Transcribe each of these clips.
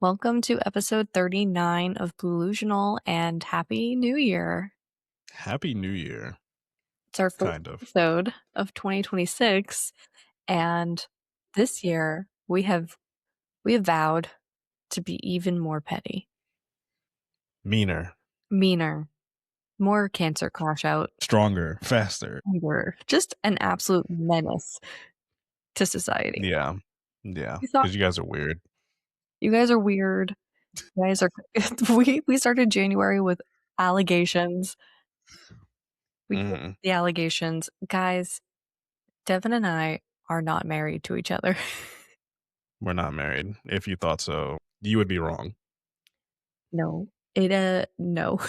Welcome to episode 39 of Blue-Lusional, and Happy New Year. Happy New Year. It's our first Kind of. episode of 2026, and this year we have vowed to be even more petty, Meaner, meaner, more cancer crash out, stronger, faster. just an absolute menace to society. Yeah. Because you guys are weird. You guys are weird. You guys are. We started January with allegations. The allegations, guys. Devin and I are not married to each other. We're not married. If you thought so, you would be wrong. No. No. No,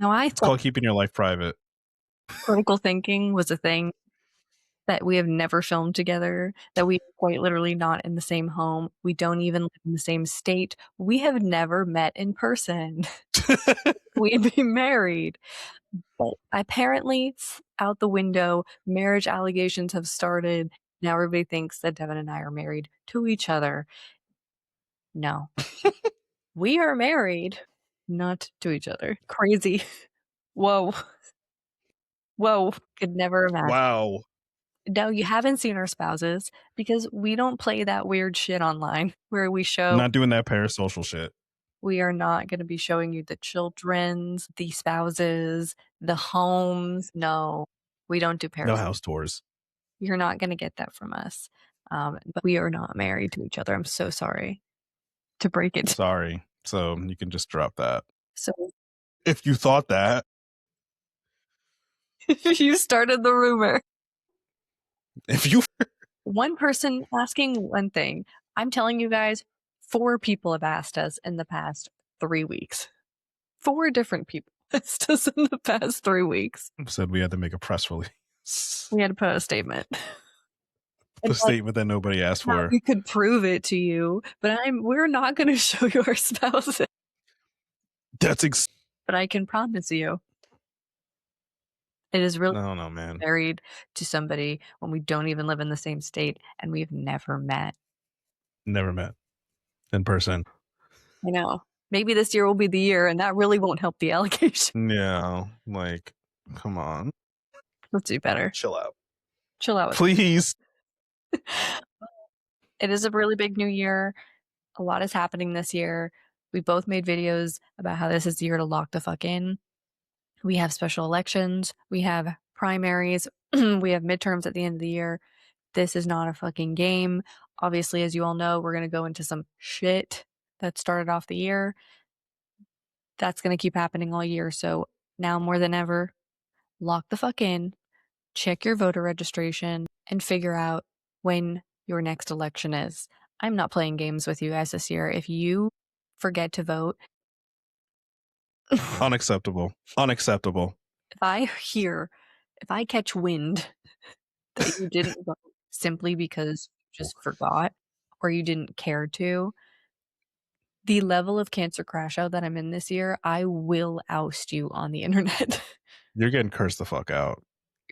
It's called keeping your life private. Critical thinking was a thing, that we have never filmed together, that we are quite literally not in the same home. We don't even live in the same state. We have never met in person. We'd be married. But apparently, out the window, marriage allegations have started. Now everybody thinks that Devin and I are married to each other. No. We are married, not to each other. Crazy. Whoa. Could never imagine. Wow. No, you haven't seen our spouses because we don't play that weird shit online where we show. Not doing that parasocial shit. We are not going to be showing you the children's, the spouses, the homes. No, we don't do parasocial. No house tours. You're not going to get that from us. But we are not married to each other. I'm so sorry to break it. Sorry. So you can just drop that. So if you thought that. You started the rumor. If you. One person asking one thing. I'm telling you guys, 4 people have asked us in the past 3 weeks. 4 different people asked us in the past 3 weeks. Said we had to make a press release. We had to put a statement. The statement that nobody asked for. We could prove it to you, but we're not going to show you our spouses. But I can promise you, it is really married to somebody when we don't even live in the same state and we've never met. Never met in person. I know. Maybe this year will be the year, and that really won't help the allegation. Yeah, like, come on. Let's do better. Chill out. Please. It is a really big new year. A lot is happening this year. We both made videos about how this is the year to lock the fuck in. We have special elections. We have primaries. We have midterms at the end of the year. This is not a fucking game. Obviously, as you all know, we're going to go into some shit that started off the year. That's going to keep happening all year. So now more than ever, lock the fuck in, check your voter registration, and figure out when your next election is. I'm not playing games with you guys this year. If you forget to vote. Unacceptable. If I catch wind that you didn't vote simply because you just forgot or you didn't care to, the level of cancer crash out that I'm in this year, I will oust you on the internet. You're getting cursed the fuck out.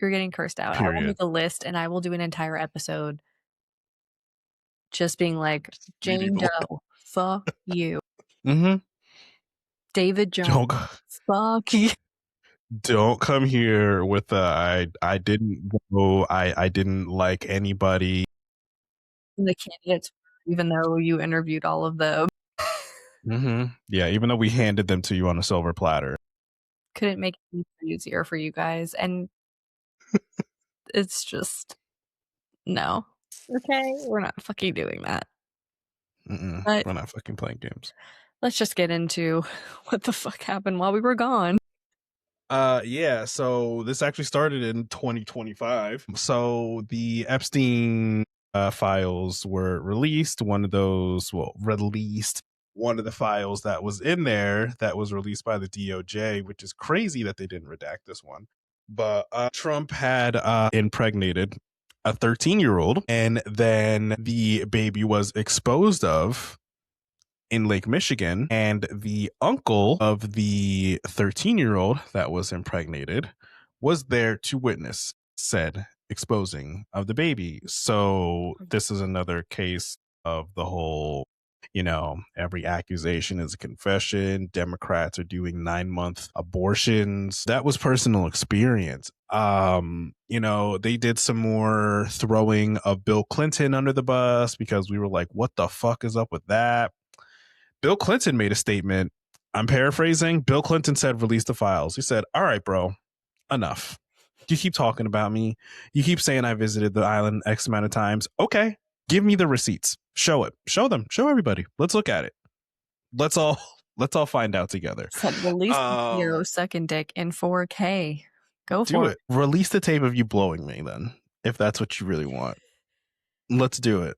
You're getting cursed out. Period. I will make a list and I will do an entire episode just being like, Jane Doe, fuck you. David Jones, fuck you. Don't come here with I didn't vote, I didn't like anybody. The candidates, even though you interviewed all of them. Yeah, even though we handed them to you on a silver platter. Couldn't make it easier for you guys. And it's just, no. Okay, we're not fucking doing that. We're not fucking playing games. Let's just get into what the fuck happened while we were gone. Yeah, so this actually started in 2025. So the Epstein files were released. One of the files that was in there that was released by the DOJ, which is crazy that they didn't redact this one. But Trump had impregnated a 13-year-old, and then the baby was exposed of in Lake Michigan, and the uncle of the 13-year-old that was impregnated was there to witness said exposing of the baby. So this is another case of the whole, Every accusation is a confession. Democrats are doing 9-month abortions. That was personal experience. They did some more throwing of Bill Clinton under the bus because we were like, what the fuck is up with that? Bill Clinton made a statement. I'm paraphrasing. Bill Clinton said, release the files. He said, all right, bro, enough. You keep talking about me. You keep saying I visited the island X amount of times. Okay, give me the receipts. Show it. Show them. Show everybody. Let's look at it. Let's all find out together. Said release the video sucking dick in 4K. Go do for it. Release the tape of you blowing me then, if that's what you really want. Let's do it.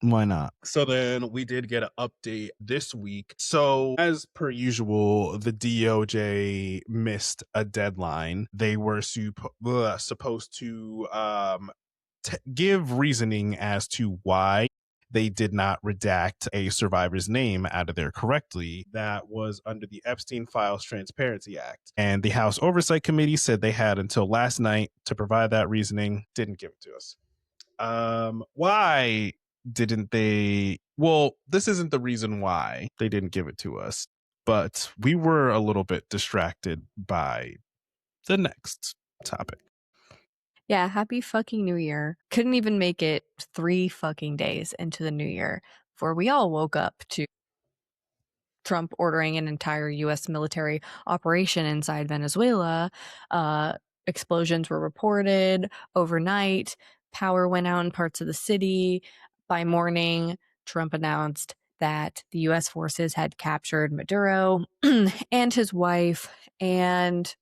Why not? So then we did get an update this week. So as per usual, the DOJ missed a deadline. They were supposed to give reasoning as to why they did not redact a survivor's name out of there correctly. That was under the Epstein Files Transparency Act. And the House Oversight Committee said they had until last night to provide that reasoning. Didn't give it to us. Why didn't they? Well, this isn't the reason why they didn't give it to us, but we were a little bit distracted by the next topic. Yeah, happy fucking New Year. Couldn't even make it 3 fucking days into the new year before we all woke up to Trump ordering an entire U.S. military operation inside Venezuela. Explosions were reported overnight. Power went out in parts of the city. By morning, Trump announced that the U.S. forces had captured Maduro and his wife, and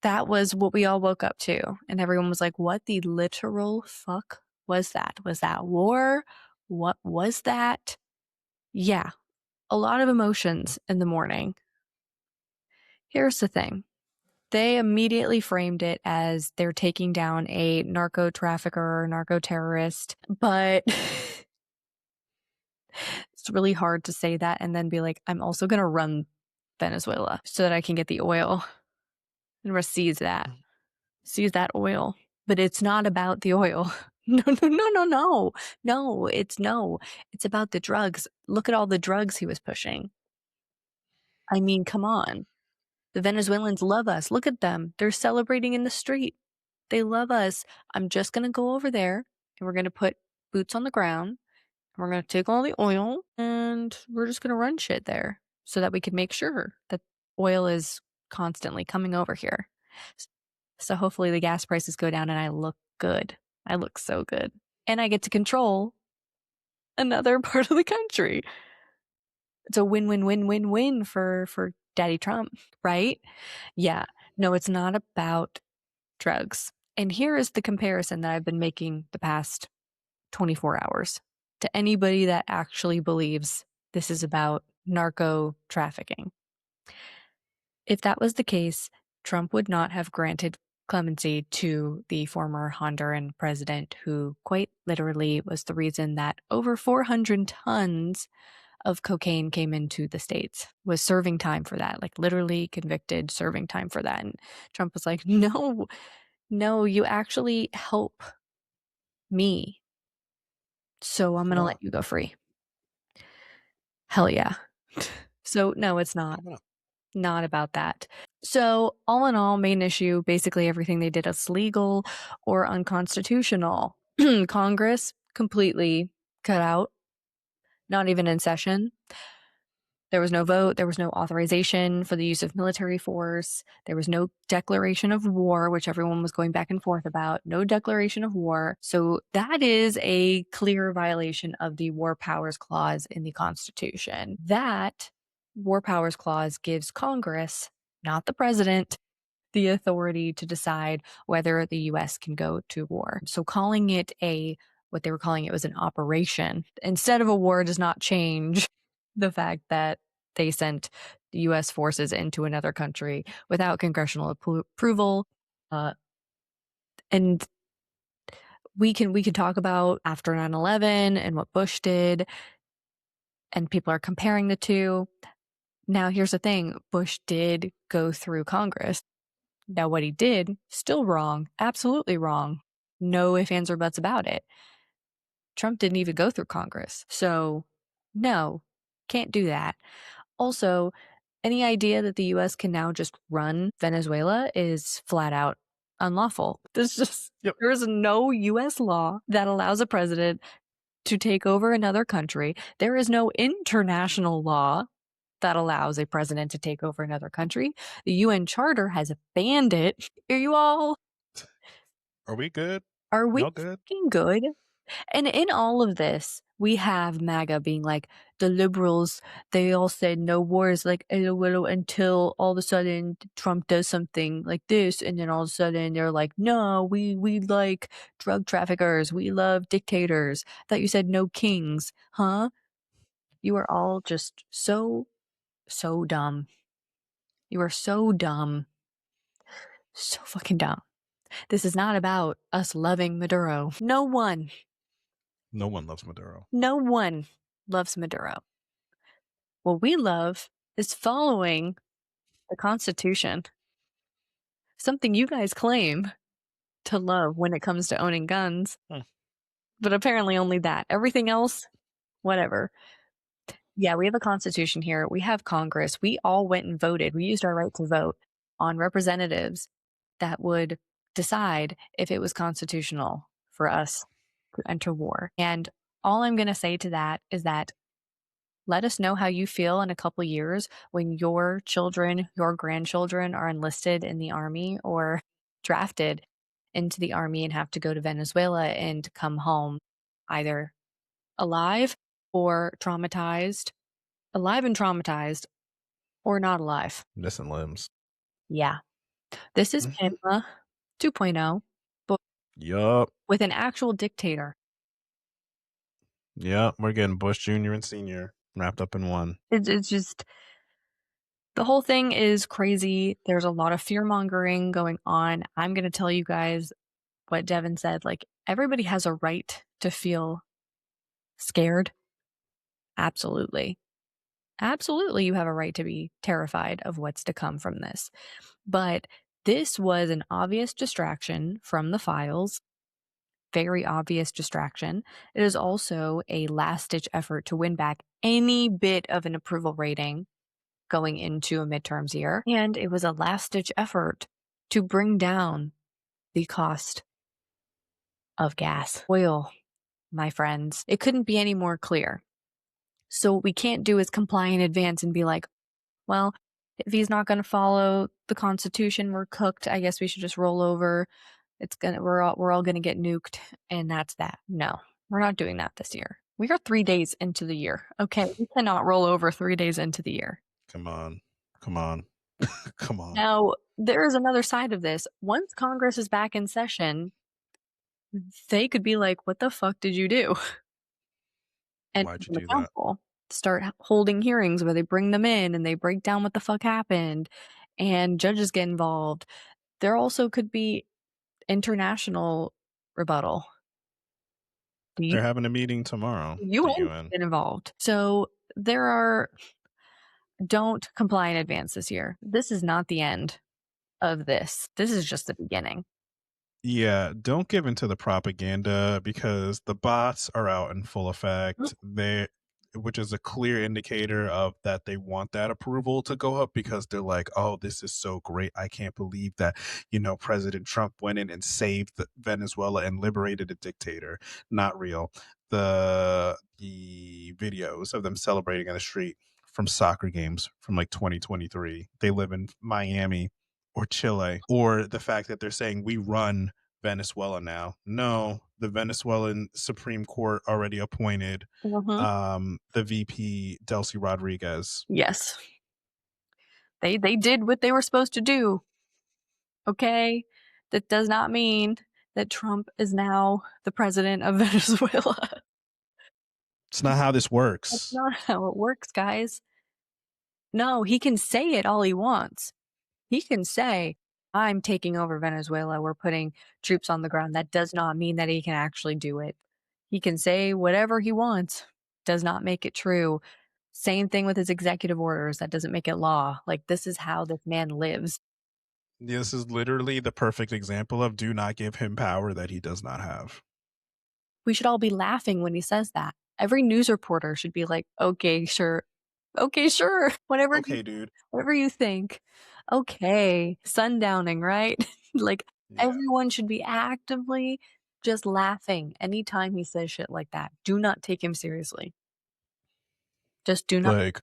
that was what we all woke up to. And everyone was like, what the literal fuck was that? Was that war? What was that? Yeah, a lot of emotions in the morning. Here's the thing. They immediately framed it as they're taking down a narco trafficker or narco terrorist, but it's really hard to say that and then be like, I'm also going to run Venezuela so that I can get the oil and seize that oil. But it's not about the oil. No. It's about the drugs. Look at all the drugs he was pushing. I mean, come on. The Venezuelans love us. Look at them. They're celebrating in the street. They love us. I'm just going to go over there and we're going to put boots on the ground. And we're going to take all the oil and we're just going to run shit there so that we can make sure that oil is constantly coming over here. So hopefully the gas prices go down and I look good. I look so good. And I get to control another part of the country. It's a win-win-win-win-win for Daddy Trump, right? Yeah. No, it's not about drugs. And here is the comparison that I've been making the past 24 hours to anybody that actually believes this is about narco trafficking. If that was the case, Trump would not have granted clemency to the former Honduran president, who quite literally was the reason that over 400 tons of cocaine came into the States, was serving time for that, like literally convicted, serving time for that. And Trump was like, no, you actually help me. So I'm going to let you go free. Hell yeah. So no, it's not about that. So all in all, main issue, basically everything they did is legal or unconstitutional. Congress completely cut out, not even in session. There was no vote. There was no authorization for the use of military force. There was no declaration of war, which everyone was going back and forth about. No declaration of war. So that is a clear violation of the War Powers Clause in the Constitution. That War Powers Clause gives Congress, not the president, the authority to decide whether the U.S. can go to war. So calling it what they were calling it was an operation instead of a war does not change the fact that they sent the U.S. forces into another country without congressional approval. And we can talk about after 9/11 and what Bush did, and people are comparing the two. Now, here's the thing. Bush did go through Congress. Now, what he did, still wrong. Absolutely wrong. No ifs, ands, or buts about it. Trump didn't even go through Congress. So No, can't do that. Also, any idea that the US can now just run Venezuela is flat out unlawful. Yep. There is no US law that allows a president to take over another country. There is no international law that allows a president to take over another country. The UN Charter has banned it. Are you all, Are we good? are we Y'all good? fucking good? And in all of this, we have MAGA being like, the liberals, they all said no wars, like, until all of a sudden Trump does something like this. And then all of a sudden they're like, no, we like drug traffickers. We love dictators. Thought you said no kings, huh? You are all just so, so dumb. You are so dumb. So fucking dumb. This is not about us loving Maduro. No one loves Maduro. No one loves Maduro. What we love is following the Constitution, something you guys claim to love when it comes to owning guns, but apparently only that. Everything else, whatever. Yeah, we have a Constitution here. We have Congress. We all went and voted. We used our right to vote on representatives that would decide if it was constitutional for us to enter war. And all I'm going to say to that is that let us know how you feel in a couple years when your children, your grandchildren are enlisted in the army or drafted into the army and have to go to Venezuela and come home either alive or traumatized, alive and traumatized, or not alive. Missing limbs. Yeah. This is Panama 2.0, but Yup. with an actual dictator. Yep. We're getting Bush Jr. and Sr. wrapped up in one. It's just the whole thing is crazy. There's a lot of fear mongering going on. I'm going to tell you guys what Devin said. Like, everybody has a right to feel scared. Absolutely. Absolutely, you have a right to be terrified of what's to come from this. But this was an obvious distraction from the files. Very obvious distraction. It is also a last ditch effort to win back any bit of an approval rating going into a midterms year. And it was a last ditch effort to bring down the cost of gas. Oil, my friends. It couldn't be any more clear. So what we can't do is comply in advance and be like, well, if he's not going to follow the Constitution, we're cooked. I guess we should just roll over. We're all going to get nuked, and that's that. No, we're not doing that this year. We are 3 days into the year. Okay, we cannot roll over 3 days into the year. Come on. Come on. Come on. Now, there is another side of this. Once Congress is back in session, they could be like, what the fuck did you do? And Why'd you hold them do that? accountable. Start holding hearings where they bring them in and they break down what the fuck happened, and judges get involved. There also could be international rebuttal. The They're having a meeting tomorrow. The UN UN. get involved. So don't comply in advance this year. This is not the end of this. This is just the beginning. Yeah, don't give into the propaganda because the bots are out in full effect. Which is a clear indicator of that they want that approval to go up because they're like, oh, this is so great. I can't believe that, President Trump went in and saved Venezuela and liberated a dictator. Not real. The videos of them celebrating on the street from soccer games from like 2023. They live in Miami or Chile, or the fact that they're saying we run Venezuela now. No, the Venezuelan Supreme Court already appointed the VP Delcy Rodriguez. Yes. They did what they were supposed to do. Okay? That does not mean that Trump is now the president of Venezuela. It's not how this That's works. not how it works, guys. No, he can say it all he wants. He can say, I'm taking over Venezuela. We're putting troops on the ground. That does not mean that he can actually do it. He can say whatever he wants. Does not make it true. Same thing with his executive orders. That doesn't make it law. Like, this is how this man lives. This is literally the perfect example of do not give him power that he does not have. We should all be laughing when he says that. Every news reporter should be like, okay, sure. Okay, sure. Okay, dude. Whatever you think. Okay. Sundowning, right? Like, Yeah. everyone should be actively just laughing anytime he says shit like that. Do not take him seriously. Just do not Like,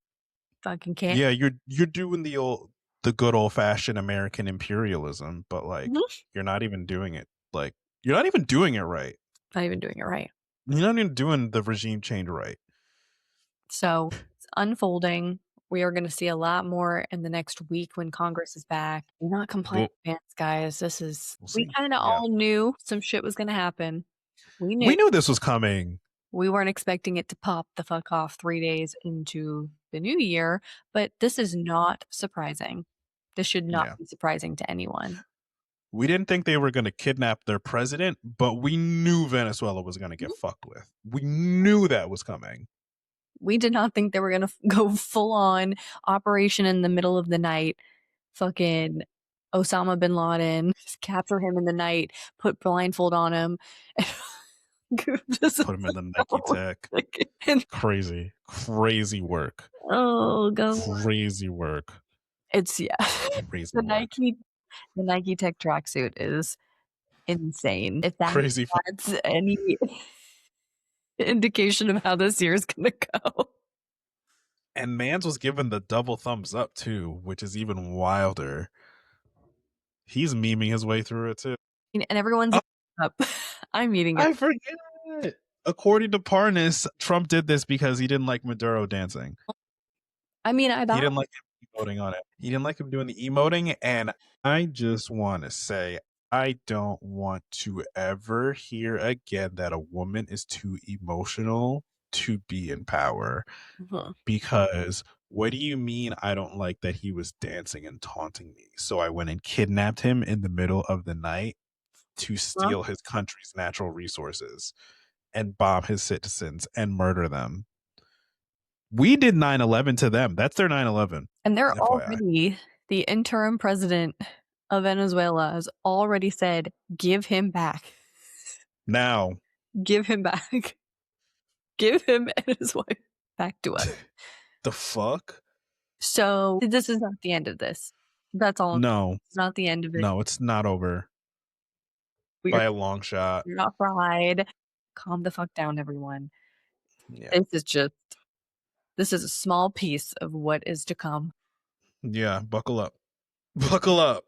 fucking can't. yeah, you're doing the good old fashioned American imperialism, but like Mhm. you're not even doing it. Like you're not even doing it right. Not even doing it right. You're not even doing the regime change right. So it's unfolding. We are going to see a lot more in the next week when Congress is back. Do not complain, Well, guys. This is, we'll we see. kind of Yeah. all knew some shit was going to happen. We knew. We knew this was coming. We weren't expecting it to pop the fuck off 3 days into the new year, but this is not surprising. This should not Yeah. be surprising to anyone. We didn't think they were going to kidnap their president, but we knew Venezuela was going to get fucked with. We knew that was coming. We did not think they were going to go full on operation in the middle of the night, fucking Osama bin Laden, just capture him in the night, put blindfold on him. Just, Put him in the Nike Tech. and, Crazy. Crazy work. oh god. Crazy work. It's yeah. Crazy The work. Nike Tech tracksuit is insane. If Crazy. that's any indication of how this year is gonna go. And Mans was given the double thumbs up too, which is even wilder. He's memeing his way through it too. And everyone's Oh, up. I'm eating it. I forget. According to Parnas, Trump did this because he didn't like Maduro dancing. I mean, I He bought didn't like him emoting on it. He didn't like him doing the emoting. And I just want to say, I don't want to ever hear again that a woman is too emotional to be in power. Because what do you mean I don't like that he was dancing and taunting me? So I went and kidnapped him in the middle of the night to steal his country's natural resources and bomb his citizens and murder them. We did 9/11 to them. That's their 9/11. And they're FYI. already, the interim president of Venezuela has already said, give him back. Now, Give him back. Give him and his wife back to us. the fuck? So this is not the end of this. That's all. No, It's not the end of it. no, it's not over We're by a long shot. not fried. Calm the fuck down, everyone. Yeah. This is a small piece of what is to come. Yeah, buckle up. Buckle up.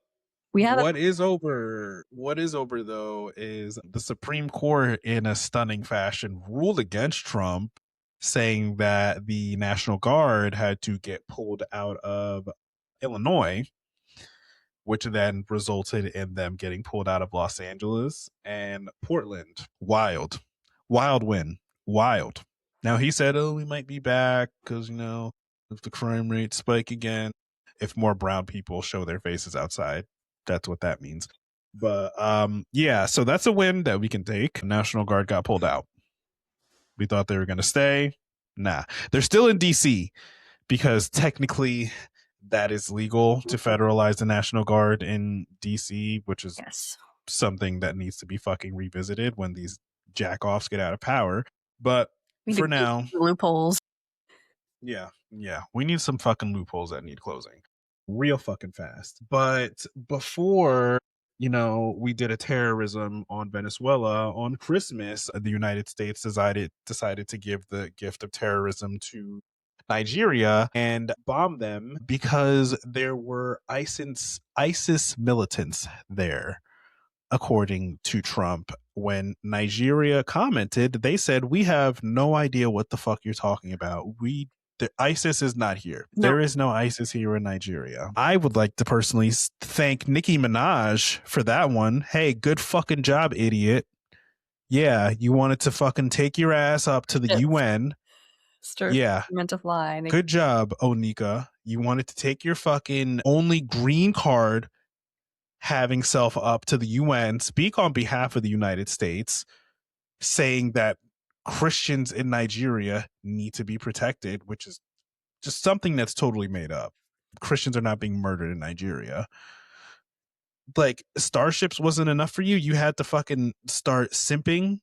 We have What is over though is the Supreme Court in a stunning fashion ruled against Trump, saying that the National Guard had to get pulled out of Illinois, which then resulted in them getting pulled out of Los Angeles and Portland. Wild win. Wild. Now he said, oh, we might be back because, if the crime rates spike again, if more brown people show their faces outside, that's what that means. But yeah, so that's a win that we can take. National Guard got pulled out. We thought they were going to stay. Nah, they're still in DC because technically that is legal to federalize the National Guard in DC, which is something that needs to be fucking revisited when these jackoffs get out of power. But for now, loopholes. Yeah, we need some fucking loopholes that need closing real fucking fast. But before, we did a terrorism on Venezuela on Christmas, the United States decided to give the gift of terrorism to Nigeria and bomb them because there were ISIS militants there. According to Trump, when Nigeria commented, they said, we have no idea what the fuck you're talking about. The ISIS is not here. No. There is no ISIS here in Nigeria. I would like to personally thank Nicki Minaj for that one. Hey, good fucking job, idiot. Yeah, you wanted to fucking take your ass up to the UN. Yeah. Meant to fly. Good job, Onika. You wanted to take your fucking only green card having self up to the UN, speak on behalf of the United States, saying that Christians in Nigeria need to be protected, which is just something that's totally made up. Christians are not being murdered in Nigeria. Like, starships wasn't enough for you. You had to fucking start simping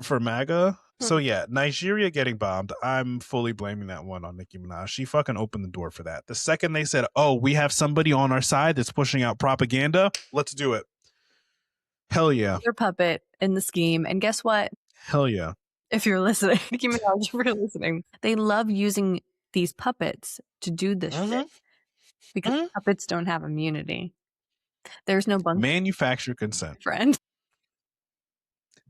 for MAGA. So yeah, Nigeria getting bombed. I'm fully blaming that one on Nicki Minaj. She fucking opened the door for that. The second they said, "Oh, we have somebody on our side that's pushing out propaganda, let's do it." Hell yeah. Their puppet in the scheme. And guess what? Hell yeah. If you're listening, Nicki Minaj, if you're listening, they love using these puppets to do this shit because puppets don't have immunity. There's no bunk, Manufactured consent. friend.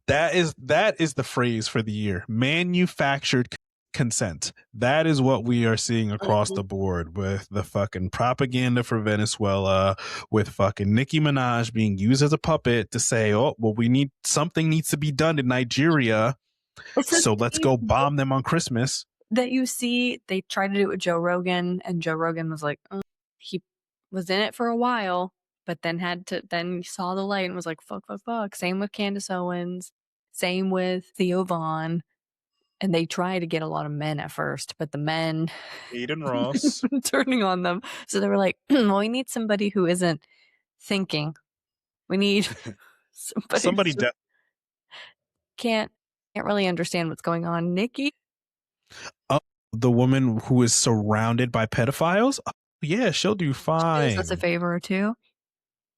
That is the phrase for the year. Manufactured consent. That is what we are seeing across the board with the fucking propaganda for Venezuela, with fucking Nicki Minaj being used as a puppet to say, "Oh, well, something needs to be done in Nigeria, so let's go bomb them on Christmas." That you see, they tried to do it with Joe Rogan, and Joe Rogan was like, he was in it for a while, but then saw the light and was like, fuck, fuck, fuck. Same with Candace Owens, same with Theo Vaughn. And they try to get a lot of men at first, but the men Aiden Ross turning on them. So they were like, well, we need somebody who isn't thinking. We need somebody who can't really understand what's going on. Nikki, the woman who is surrounded by pedophiles. Yeah, she'll do fine. That's a favor or two.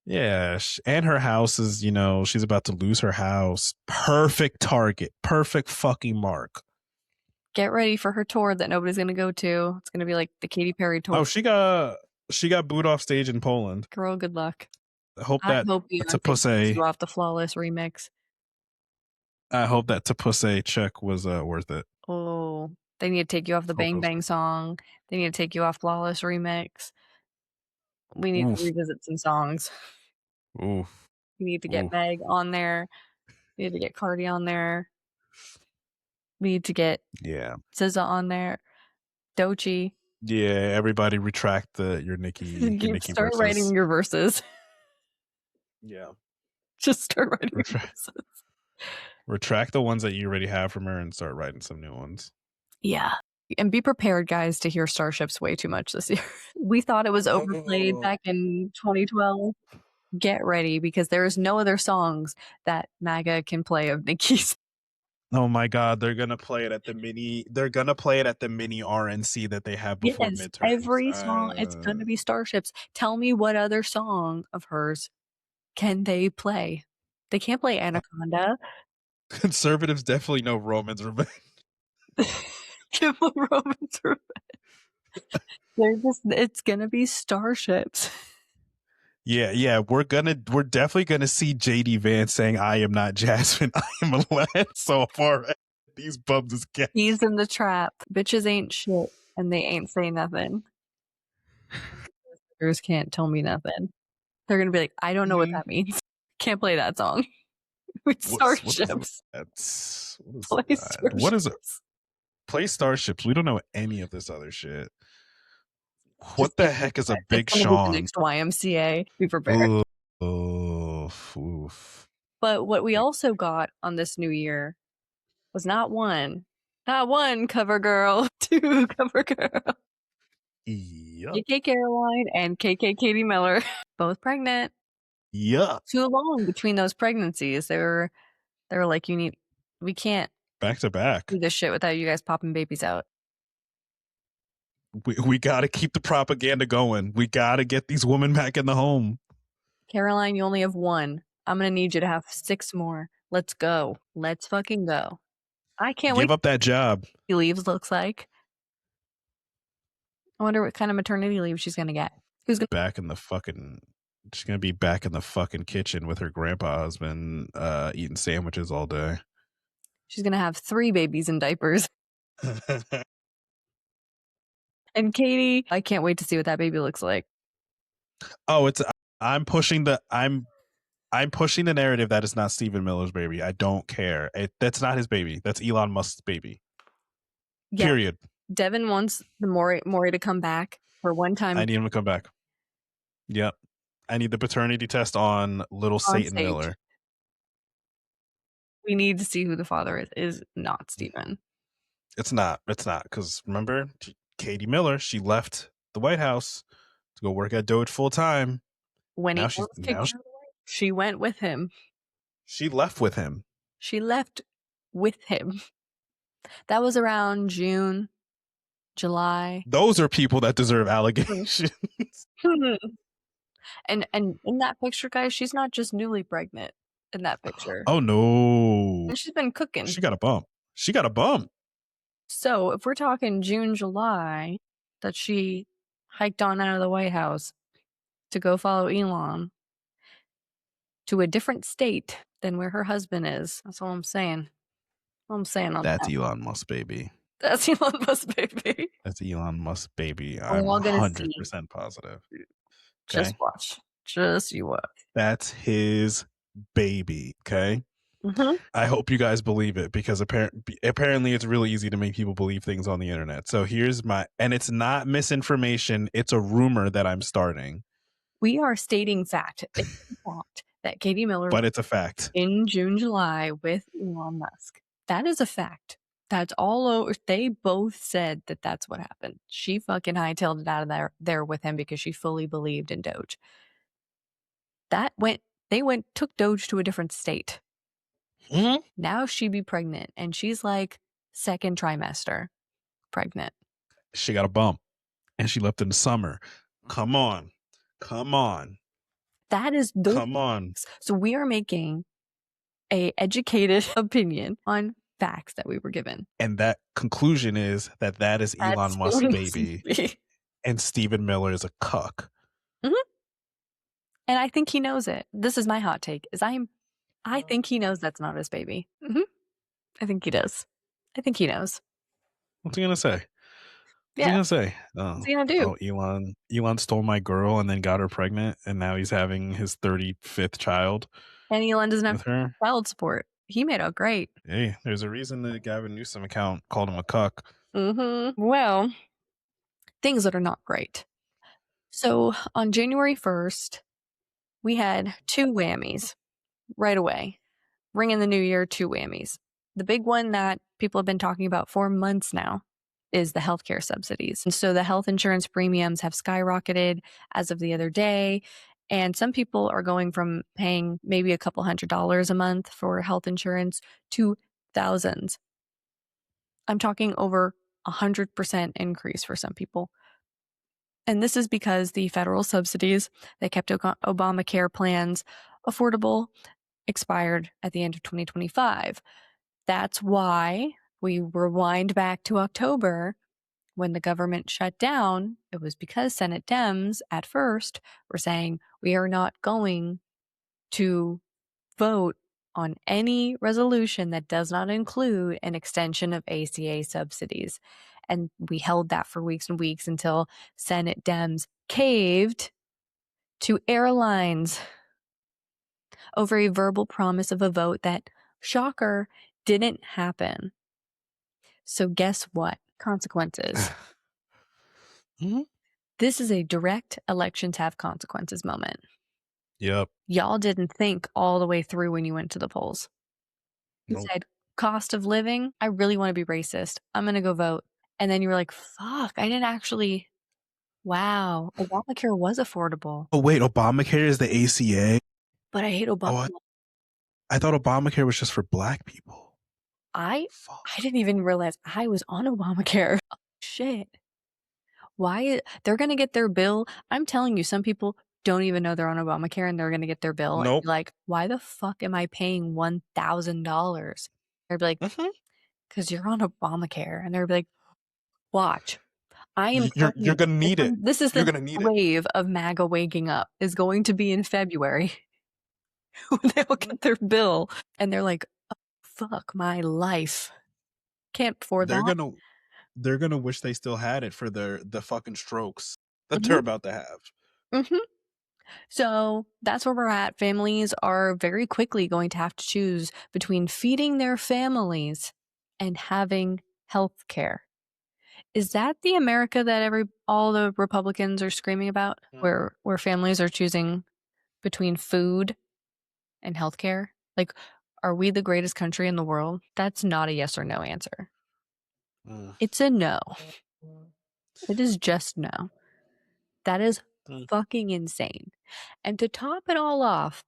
Yeah, and her house is, she's about to lose her house. Perfect target. Perfect fucking mark. Get ready for her tour that nobody's going to go to. It's going to be like the Katy Perry tour. Oh, she got booed off stage in Poland. Girl, good luck. I hope you off the Flawless remix. I hope that Tapuse check was worth it. Oh, they need to take you off the Bang Bang song. They need to take you off Flawless remix. We need to revisit some songs. Oof. We need to get Meg on there. We need to get Cardi on there. We need to get SZA on there. Doechii. Yeah, everybody retract your Nicki Start verses. writing your verses. Yeah. Just start writing your verses. Retract the ones that you already have from her and start writing some new ones. Yeah. And be prepared, guys, to hear Starships way too much this year. We thought it was overplayed back in 2012. Get ready, because there is no other songs that MAGA can play of Nicki's. Oh my God, they're gonna play it at the mini. They're gonna play it at the mini RNC that they have before midterms. Every song, it's gonna be Starships. Tell me what other song of hers can they play? They can't play Anaconda. Conservatives definitely know Roman's Revenge. Give them Roman's Revenge. It's gonna be Starships. Yeah, we're definitely gonna see JD Vance saying, "I am not Jasmine, I am a lad." So far, these bums is getting. He's in the trap. Bitches ain't shit, and they ain't say nothing. Listeners can't tell me nothing. They're gonna be like, I don't know what that means. Can't play that song. Starships. What is it? Play Starships. We don't know any of this other shit. What the heck is a Big Sean? The next YMCA. Be prepared. Oof. But what we also got on this new year was not one cover girl, two cover girl. Yep. KK Caroline and KK Katie Miller, both pregnant. Yeah. Too long between those pregnancies. They were like, we can't back to back do this shit without you guys popping babies out. We got to keep the propaganda going. We got to get these women back in the home. Caroline, you only have one. I'm going to need you to have 6 more. Let's go. Let's fucking go. I can't wait. Give up that job. He leaves looks like. I wonder what kind of maternity leave she's going to get. She's going to be back in the fucking kitchen with her grandpa husband eating sandwiches all day. She's going to have 3 babies in diapers. And Katie, I can't wait to see what that baby looks like. Oh, I'm pushing the narrative that it's not Stephen Miller's baby. I don't care. That's not his baby. That's Elon Musk's baby. Yeah. Period. Devin wants the Maury to come back for one time. I need him to come back. Yep. I need the paternity test on little Satan Miller. We need to see who the father is. Is not Stephen. It's not. Because remember, Katie Miller, she left the White House to go work at Doge full time. When she went with him. She left with him. She left with him. That was around June, July. Those are people that deserve allegations. And in that picture, guys, she's not just newly pregnant in that picture. Oh no. And she's been cooking. She got a bump. She got a bump. So if we're talking June, July, that she hiked on out of the White House to go follow Elon to a different state than where her husband is. That's all I'm saying. All I'm saying on That's that. Elon Musk, baby. That's Elon Musk, baby. That's Elon Musk, baby. We're I'm all gonna 100% see. positive. Just Okay. watch. Just you watch. That's his baby. Okay. Mm-hmm. I hope you guys believe it because apparently it's really easy to make people believe things on the internet. So here's and it's not misinformation. It's a rumor that I'm starting. We are stating fact. It's a fact that Katie Miller But it's a fact. in June, July with Elon Musk. That is a fact. That's all over. They both said that that's what happened. She fucking hightailed it out of there with him because she fully believed in Doge. They took Doge to a different state. Mm-hmm. Now she be pregnant and she's like second trimester pregnant. She got a bump and she left in the summer. Come on. Come on. That is Come on. So we are making a educated opinion on facts that we were given. And that conclusion is that is Elon Musk's baby. And Stephen Miller is a cuck. Mm-hmm. And I think he knows it. This is my hot take. I think he knows that's not his baby. Mm-hmm. I think he does. I think he knows. What's he gonna say? Yeah. What's he gonna say? What's he gonna do? Oh, Elon stole my girl and then got her pregnant, and now he's having his 35th child. And Elon doesn't with have her. child support. He made out great. Hey, there's a reason the Gavin Newsom account called him a cuck. Mm-hmm. Well, things that are not great. So on January 1st, we had two whammies right away. Ringing the new year, two whammies. The big one that people have been talking about for months now is the healthcare subsidies. And so the health insurance premiums have skyrocketed as of the other day. And some people are going from paying maybe a couple $100s a month for health insurance to thousands. I'm talking over 100% increase for some people. And this is because the federal subsidies that kept Obamacare plans affordable expired at the end of 2025. That's why we rewind back to October when the government shut down. It was because Senate Dems at first were saying, we are not going to vote on any resolution that does not include an extension of ACA subsidies. And we held that for weeks and weeks until Senate Dems caved to airlines over a verbal promise of a vote that, shocker, didn't happen. So guess what? Consequences. Mm-hmm. This is a direct elections have consequences moment. Yep. Y'all didn't think all the way through when you went to the polls. You said, cost of living, I really want to be racist. I'm going to go vote. And then you were like, fuck, I didn't actually. Wow, Obamacare was affordable. Oh, wait, Obamacare is the ACA? But I hate Obama. I thought Obamacare was just for black people. I didn't even realize I was on Obamacare. Oh, shit. Why? They're going to get their bill. I'm telling you, some people don't even know they're on Obamacare and they're going to get their bill. Nope. And be like, why the fuck am I paying $1,000? They'd be like, because you're on Obamacare. And they'd be like, watch. I am. You're going to need it. This is the need wave of MAGA waking up is going to be in February when they'll get their bill. And they're like, oh, fuck my life. Can't afford that. They're gonna wish they still had it for the fucking strokes that they're about to have. Mm-hmm. So that's where we're at. Families are very quickly going to have to choose between feeding their families and having health care. Is that the America that all the Republicans are screaming about, where families are choosing between food and health care? Like, are we the greatest country in the world? That's not a yes or no answer. It's a no. It is just no. That is fucking insane. And to top it all off,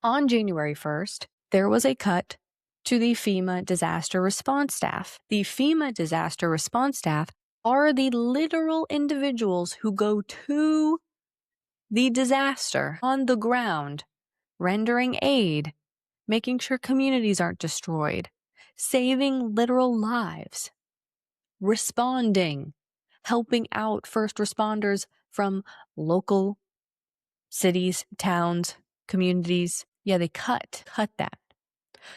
on January 1st, there was a cut to the FEMA disaster response staff. The FEMA disaster response staff are the literal individuals who go to the disaster on the ground, rendering aid, making sure communities aren't destroyed, saving literal lives, responding, helping out first responders from local cities, towns, communities. Yeah, they cut that.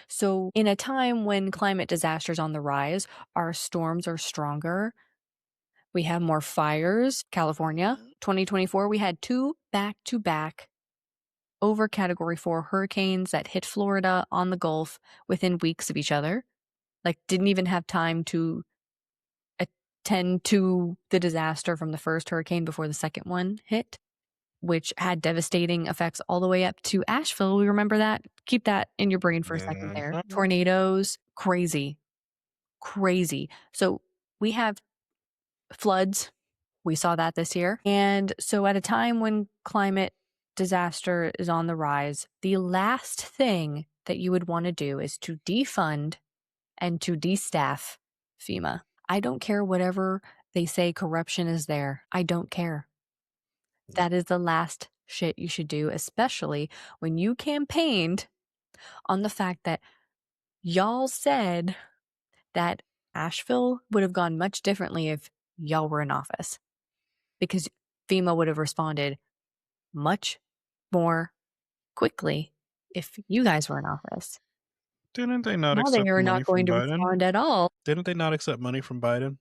So in a time when climate disasters on the rise, our storms are stronger. We have more fires. California, 2024, we had 2 back-to-back over Category 4 hurricanes that hit Florida on the Gulf within weeks of each other. Like, didn't even have time to attend to the disaster from the first hurricane before the second one hit, which had devastating effects all the way up to Asheville. We remember that. Keep that in your brain for a second there. Tornadoes, crazy. So we have floods. We saw that this year. And so at a time when climate disaster is on the rise, the last thing that you would want to do is to defund and to destaff FEMA. I don't care whatever they say corruption is there. I don't care. That is the last shit you should do, especially when you campaigned on the fact that y'all said that Asheville would have gone much differently if y'all were in office, because FEMA would have responded much more quickly if you guys were in office. Didn't they not Now accept they are money not going from to Biden? respond at all. Didn't they not accept money from Biden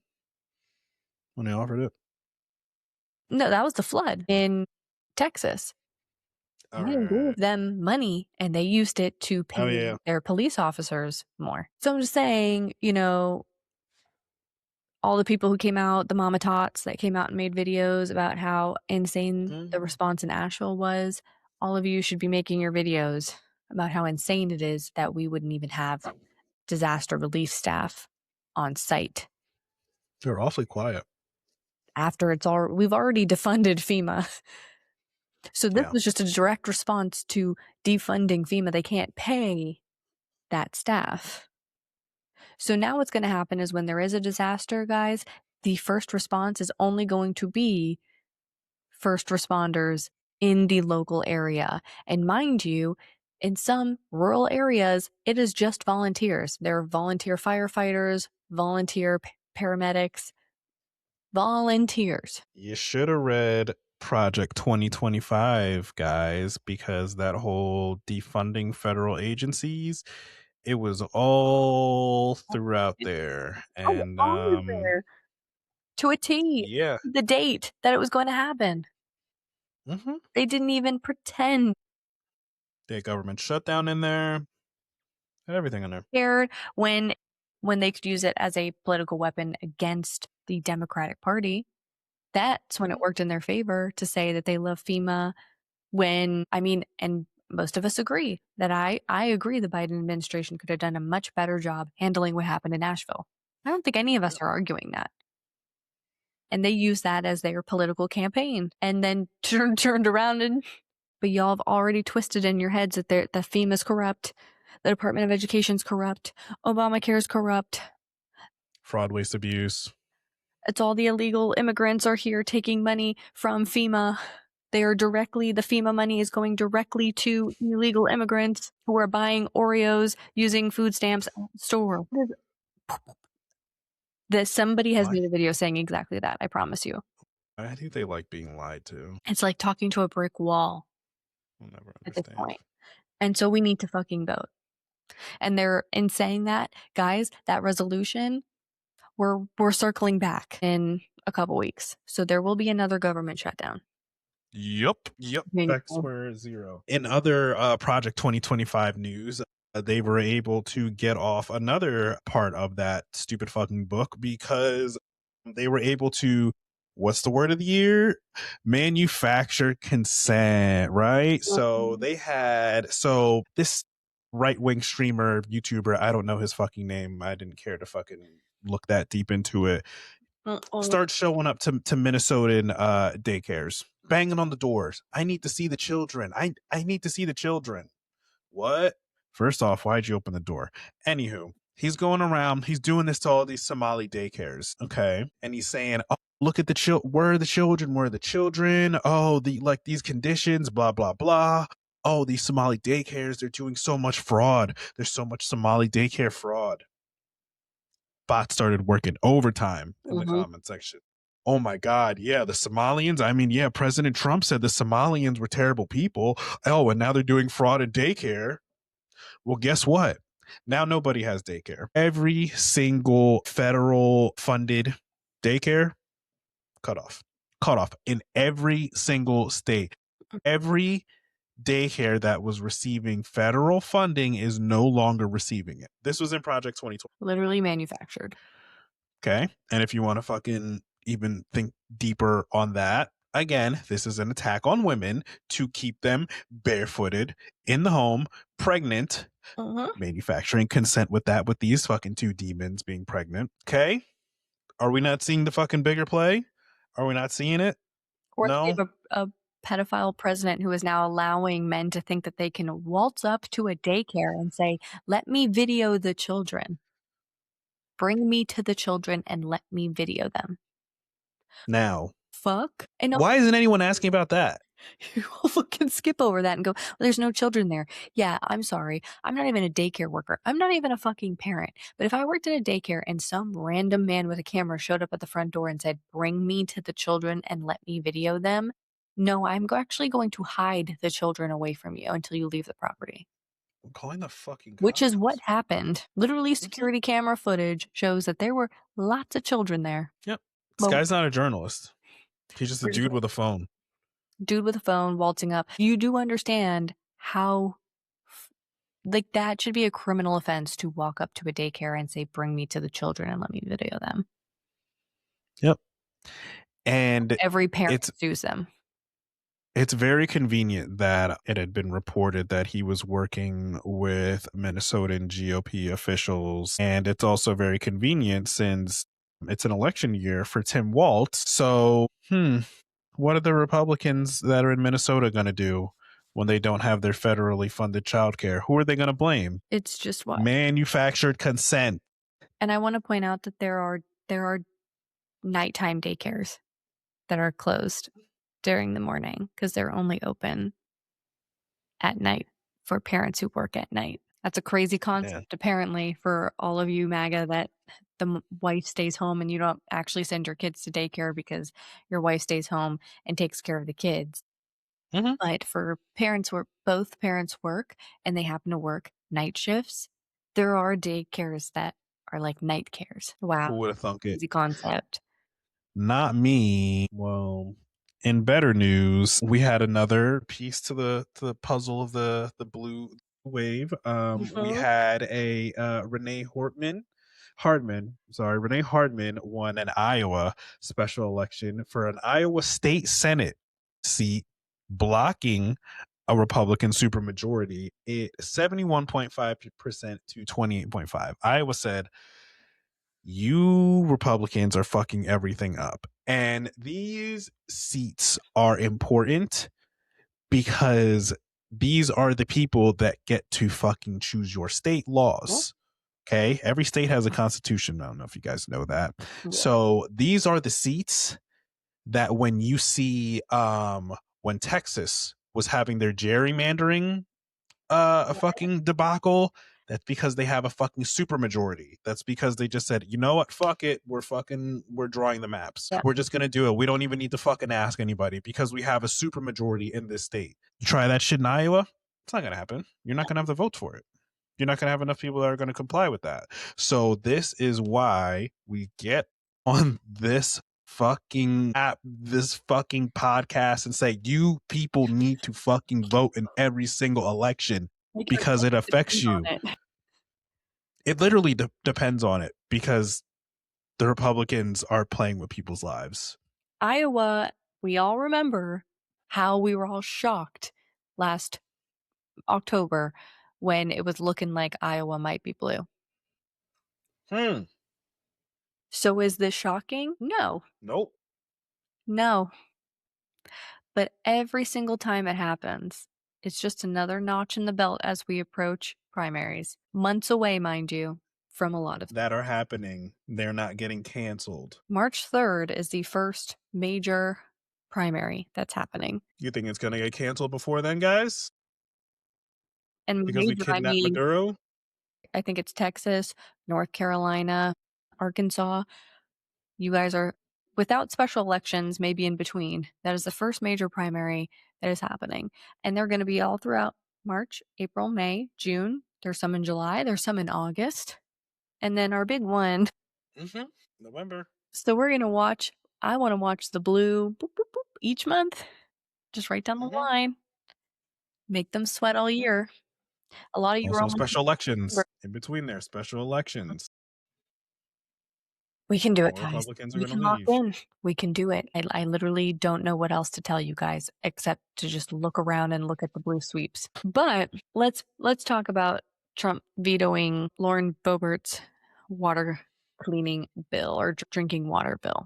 when they offered it? No, that was the flood in Texas. I gave them money and they used it to pay their police officers more. So I'm just saying, all the people who came out, the mama tots that came out and made videos about how insane the response in Asheville was, all of you should be making your videos about how insane it is that we wouldn't even have disaster relief staff on site. They're awfully quiet. After we've already defunded FEMA. So this was just a direct response to defunding FEMA. They can't pay that staff. So now what's going to happen is when there is a disaster, guys, the first response is only going to be first responders in the local area. And mind you, in some rural areas, it is just volunteers. There are volunteer firefighters, volunteer paramedics, volunteers. You should have read Project 2025, guys, because that whole defunding federal agencies, it was all throughout there. And all there to a T. Yeah. The date that it was going to happen. They didn't even pretend. They had government shutdown in there. Everything in there. Scared when they could use it as a political weapon against the Democratic Party. That's when it worked in their favor to say that they love FEMA and most of us agree that I agree the Biden administration could have done a much better job handling what happened in Nashville. I don't think any of us are arguing that. And they used that as their political campaign and then turned around but y'all have already twisted in your heads that the FEMA's corrupt, the Department of Education's corrupt, Obamacare's corrupt. Fraud, waste, abuse. It's all the illegal immigrants are here taking money from FEMA. The FEMA money is going directly to illegal immigrants who are buying Oreos using food stamps at the store. Somebody has made a video saying exactly that, I promise you. I think they like being lied to. It's like talking to a brick wall. We'll never understand. At this point. And so we need to fucking vote. And in saying that, guys, that resolution, we're circling back in a couple weeks. So there will be another government shutdown. Yep. Back square zero. In other Project 2025 news, they were able to get off another part of that stupid fucking book because they were able to, what's the word of the year? Manufactured consent, right? So they had, this right-wing streamer, YouTuber, I don't know his fucking name. I didn't care to fucking look that deep into it. Start showing up to Minnesotan daycares, banging on the doors. I need to see the children. I need to see the children. What? First off, why'd you open the door? Anywho, he's going around, he's doing this to all these Somali daycares, okay? And he's saying, oh, look at the where are the children? Where are the children? Oh, these conditions, blah, blah, blah. Oh, these Somali daycares, they're doing so much fraud. There's so much Somali daycare fraud. Bots started working overtime in the comment section. Oh my God. Yeah, the Somalians. I mean, yeah, President Trump said the Somalians were terrible people. Oh, and now they're doing fraud in daycare. Well, guess what? Now nobody has daycare. Every single federal funded daycare cut off. Cut off in every single state. Every daycare that was receiving federal funding is no longer receiving it. This was in Project 2020. Literally manufactured. Okay. And if you want to fucking even think deeper on that, again, this is an attack on women to keep them barefooted in the home, pregnant, manufacturing consent with that, with these fucking two demons being pregnant. Okay. Are we not seeing the fucking bigger play? Are we not seeing it? Or they No. have a pedophile president who is now allowing men to think that they can waltz up to a daycare and say, "Let me video the children. Bring me to the children and let me video them." Now, Fuck. And why isn't anyone asking about that? you will fucking skip over that and go, "Well, there's no children there." Yeah, I'm sorry. I'm not even a daycare worker. I'm not even a fucking parent. But if I worked in a daycare and some random man with a camera showed up at the front door and said, "Bring me to the children and let me video them," no, I'm actually going to hide the children away from you until you leave the property. I'm calling the fucking Which is what cops. happened. Literally, security camera footage shows that there were lots of children there. Yep. This Well, guy's not a journalist. He's just a dude with a phone. dude with a phone waltzing up. You do understand how, like, that should be a criminal offense to walk up to a daycare and say, "Bring me to the children and let me video them." Yep. And Every parent it's sues them. it's very convenient that it had been reported that he was working with Minnesotan GOP officials. And it's also very convenient since it's an election year for Tim Walz. So, what are the Republicans that are in Minnesota going to do when they don't have their federally funded childcare? Who are they going to blame? It's just what. Manufactured consent. And I want to point out that there are nighttime daycares that are closed during the morning because they're only open at night for parents who work at night. That's a crazy concept, apparently, for all of you MAGA, that the wife stays home and you don't actually send your kids to daycare because your wife stays home and takes care of the kids. But for parents where both parents work and they happen to work night shifts, there are daycares that are like night cares. Wow. Who would have thunk it? Crazy concept. Not me. Well, in better news, we had another piece to the puzzle of the blue wave. We had a Renee Hardman won an Iowa special election for an Iowa state Senate seat, blocking a Republican supermajority at 71.5% to 28.5. Iowa said, "You Republicans are fucking everything up." And these seats are important because these are the people that get to fucking choose your state laws. Okay. Every state has a constitution. I don't know if you guys know that. So these are the seats that when you see, when Texas was having their gerrymandering a fucking debacle, that's because they have a fucking supermajority. That's because they just said, you know what, fuck it, we're drawing the maps. Yeah. We're just gonna do it. We don't even need to fucking ask anybody because we have a supermajority in this state. You try that shit in Iowa, it's not gonna happen. You're not gonna have the votes for it. You're not gonna have enough people that are gonna comply with that. So this is why we get on this fucking app, this fucking podcast, and say, you people need to fucking vote in every single election because it affects you. It literally depends on it because the Republicans are playing with people's lives. Iowa, we all remember how we were all shocked last October when it was looking like Iowa might be blue. So is this shocking? No. Nope. No. But every single time it happens, it's just another notch in the belt as we approach primaries. Months away, mind you, from a lot of that are happening. They're not getting canceled. March 3rd is the first major primary that's happening. You think it's going to get canceled before then, guys? And Because we major, I kidnapped mean, Maduro? I think it's Texas, North Carolina, Arkansas. You guys are, without special elections, maybe in between. That is the first major primary that is happening. And they're going to be all throughout March, April, May, June. There's some in July, there's some in August. And then our big one. November. So we're going to watch, I want to watch the blue boop, boop, boop, each month, just right down the line. Make them sweat all year. A lot of you are Also, only special elections in between there. Special elections. We can do it, More guys. Republicans are We going to can lock leave. in. We can do it. I literally don't know what else to tell you guys except to just look around and look at the blue sweeps. But let's talk about Trump vetoing Lauren Boebert's water cleaning bill or drinking water bill.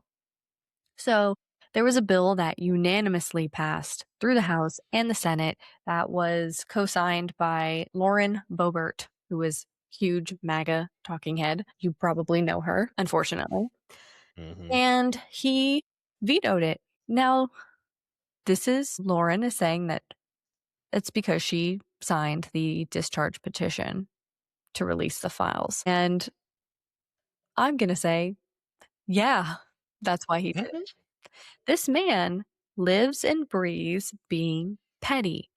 So there was a bill that unanimously passed through the House and the Senate that was co-signed by Lauren Boebert, who is huge MAGA talking head. You probably know her, unfortunately. And he vetoed it. Now, this is Lauren is saying that it's because she signed the discharge petition to release the files. And I'm going to say, yeah, that's why he did it. This man lives and breathes being petty.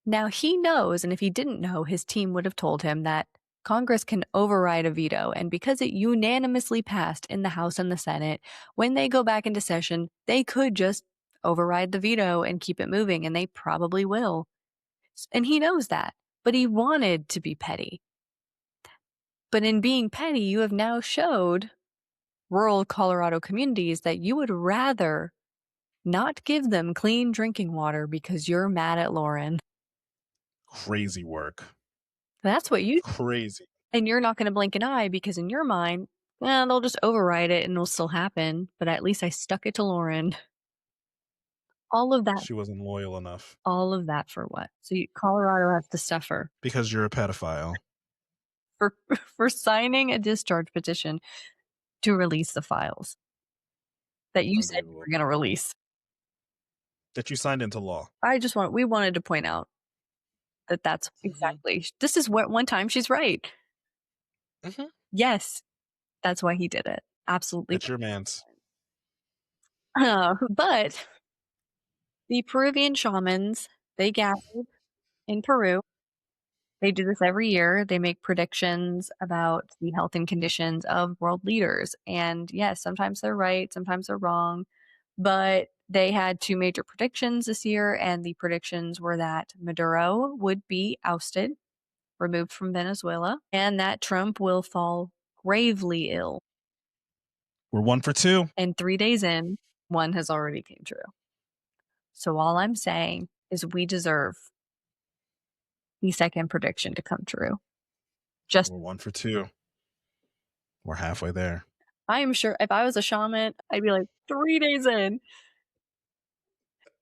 Now he knows, and if he didn't know, his team would have told him that Congress can override a veto. And because it unanimously passed in the House and the Senate, when they go back into session, they could just override the veto and keep it moving, and they probably will. And he knows that, but he wanted to be petty. But in being petty, you have now showed rural Colorado communities that you would rather not give them clean drinking water because you're mad at Lauren. Crazy work. That's what you Crazy. And you're not going to blink an eye because in your mind, they'll just override it and it'll still happen. But at least I stuck it to Lauren. All of that. She wasn't loyal enough. All of that for what? So Colorado has to suffer because you're a pedophile. for signing a discharge petition to release the files that you said you were going to release. That you signed into law. We wanted to point out that that's exactly, this is what one time she's right. Yes, that's why he did it. Absolutely. It's your man's. But the Peruvian shamans, they gathered in Peru. They do this every year. They make predictions about the health and conditions of world leaders. And yes, sometimes they're right, sometimes they're wrong. But they had two major predictions this year, and the predictions were that Maduro would be ousted, removed from Venezuela, and that Trump will fall gravely ill. We're 1 for 2. And 3 days in, one has already came true. So all I'm saying is we deserve the second prediction to come true. We're 1 for 2. We're halfway there. I am sure if I was a shaman, I'd be like 3 days in.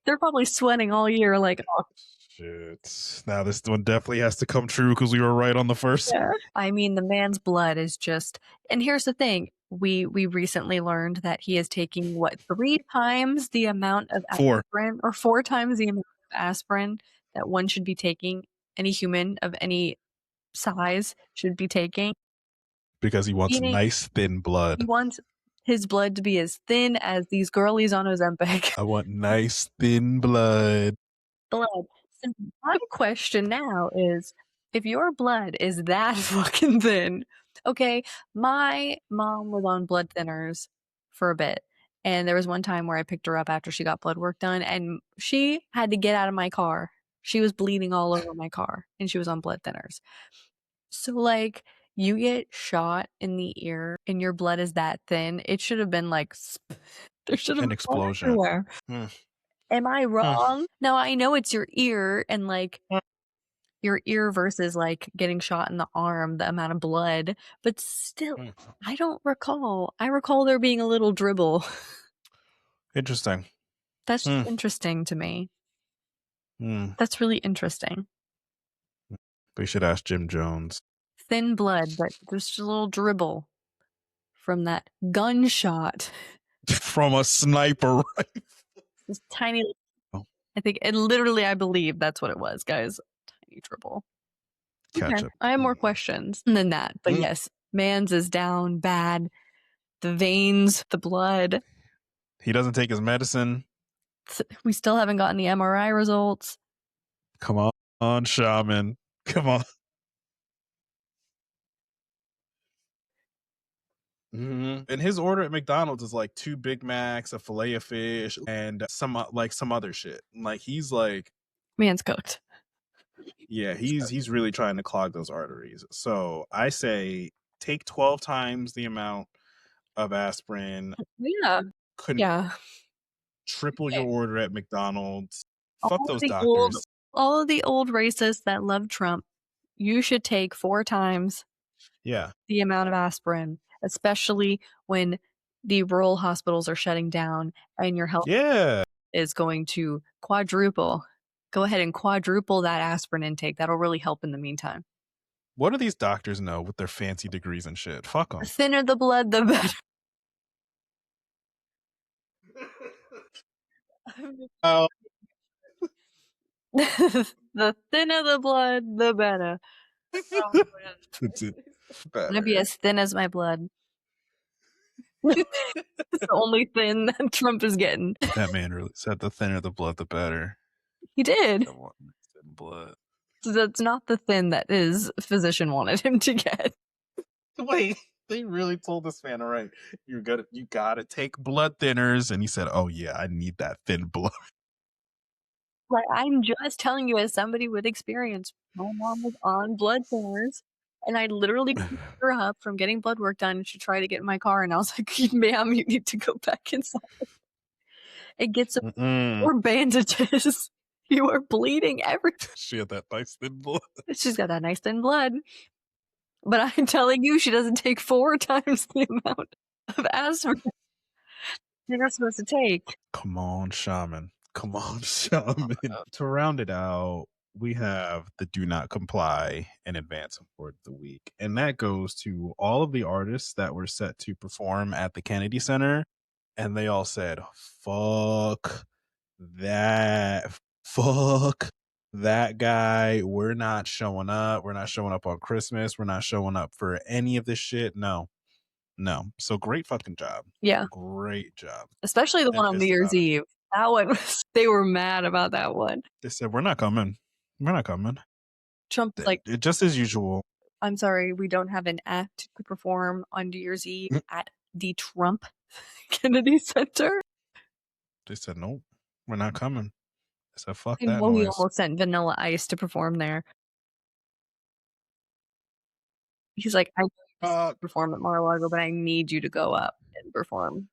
They're probably sweating all year like, oh. Shit. Now this one definitely has to come true because we were right on the first. Yeah. I mean, the man's blood is just, and here's the thing. We recently learned that he is taking 3 times the amount of aspirin, or 4 times the amount of aspirin that one should be taking, any human of any size should be taking. Because he wants nice, thin blood. He wants his blood to be as thin as these girlies on Ozempic. I want nice, thin blood. So my question now is, if your blood is that fucking thin, okay, my mom was on blood thinners for a bit. And there was one time where I picked her up after she got blood work done, and she had to get out of my car. She was bleeding all over my car, and she was on blood thinners. So, like, you get shot in the ear, and your blood is that thin. It should have been like, there should have been an explosion everywhere. Am I wrong? No, I know it's your ear, and like your ear versus like getting shot in the arm, the amount of blood, but still, I don't recall. I recall there being a little dribble. Interesting. That's just interesting to me. That's really interesting. We should ask Jim Jones. Thin blood, but just a little dribble from that gunshot. From a sniper rifle. This tiny, Oh, I think, and literally, I believe that's what it was, guys. Tiny dribble. Okay. ketchup. I have more questions than that, but yes, Mans is down bad. The veins, the blood. He doesn't take his medicine. We still haven't gotten the MRI results. Come on, Shaman. Come on. Mm-hmm. And his order at McDonald's is like 2 Big Macs, a fillet of fish, and some other shit. Like he's like, Man's cooked. yeah, he's really trying to clog those arteries. So I say take 12 times the amount of aspirin. Yeah. Yeah. Triple your order at McDonald's. Fuck All those the doctors. all of the old racists that love Trump, you should take 4 times the amount of aspirin, especially when the rural hospitals are shutting down and your health is going to quadruple. Go ahead and quadruple that aspirin intake. That'll really help in the meantime. What do these doctors know with their fancy degrees and shit? Fuck them. The thinner the blood, the better. Oh. The thinner the blood, the better. Oh, I'm gonna be as thin as my blood. It's the only thin that Trump is getting. That man really said the thinner the blood, the better. He did. Blood. So that's not the thin that his physician wanted him to get. Wait, they really told this man, all right, you gotta take blood thinners, and he said, oh yeah, I need that thin blood. Like, I'm just telling you, as somebody with experience, my mom was on blood thinners, and I literally picked her up from getting blood work done, and she tried to get in my car, and I was like, ma'am, you need to go back inside and get some more bandages. You are bleeding everywhere. She had that nice thin blood. She's got that nice thin blood. But I'm telling you, she doesn't take 4 times the amount of aspirin you're supposed to take. Come on, Shaman. Come on, Shaman. To round it out, we have the do not comply and advance award of the week. And that goes to all of the artists that were set to perform at the Kennedy Center. And they all said, fuck that. Fuck that guy. We're not showing up. We're not showing up on Christmas. We're not showing up for any of this shit. No. So great fucking job. Yeah. Great job. Especially the one on New Year's Eve. That one was, they were mad about that one. They said, we're not coming. We're not coming. Trump's like, just as usual. I'm sorry, we don't have an act to perform on New Year's Eve at the Trump Kennedy Center. They said, nope, we're not coming. I said, fuck that noise. He almost sent Vanilla Ice to perform there. He's like, I perform at Mar-a-Lago, but I need you to go up and perform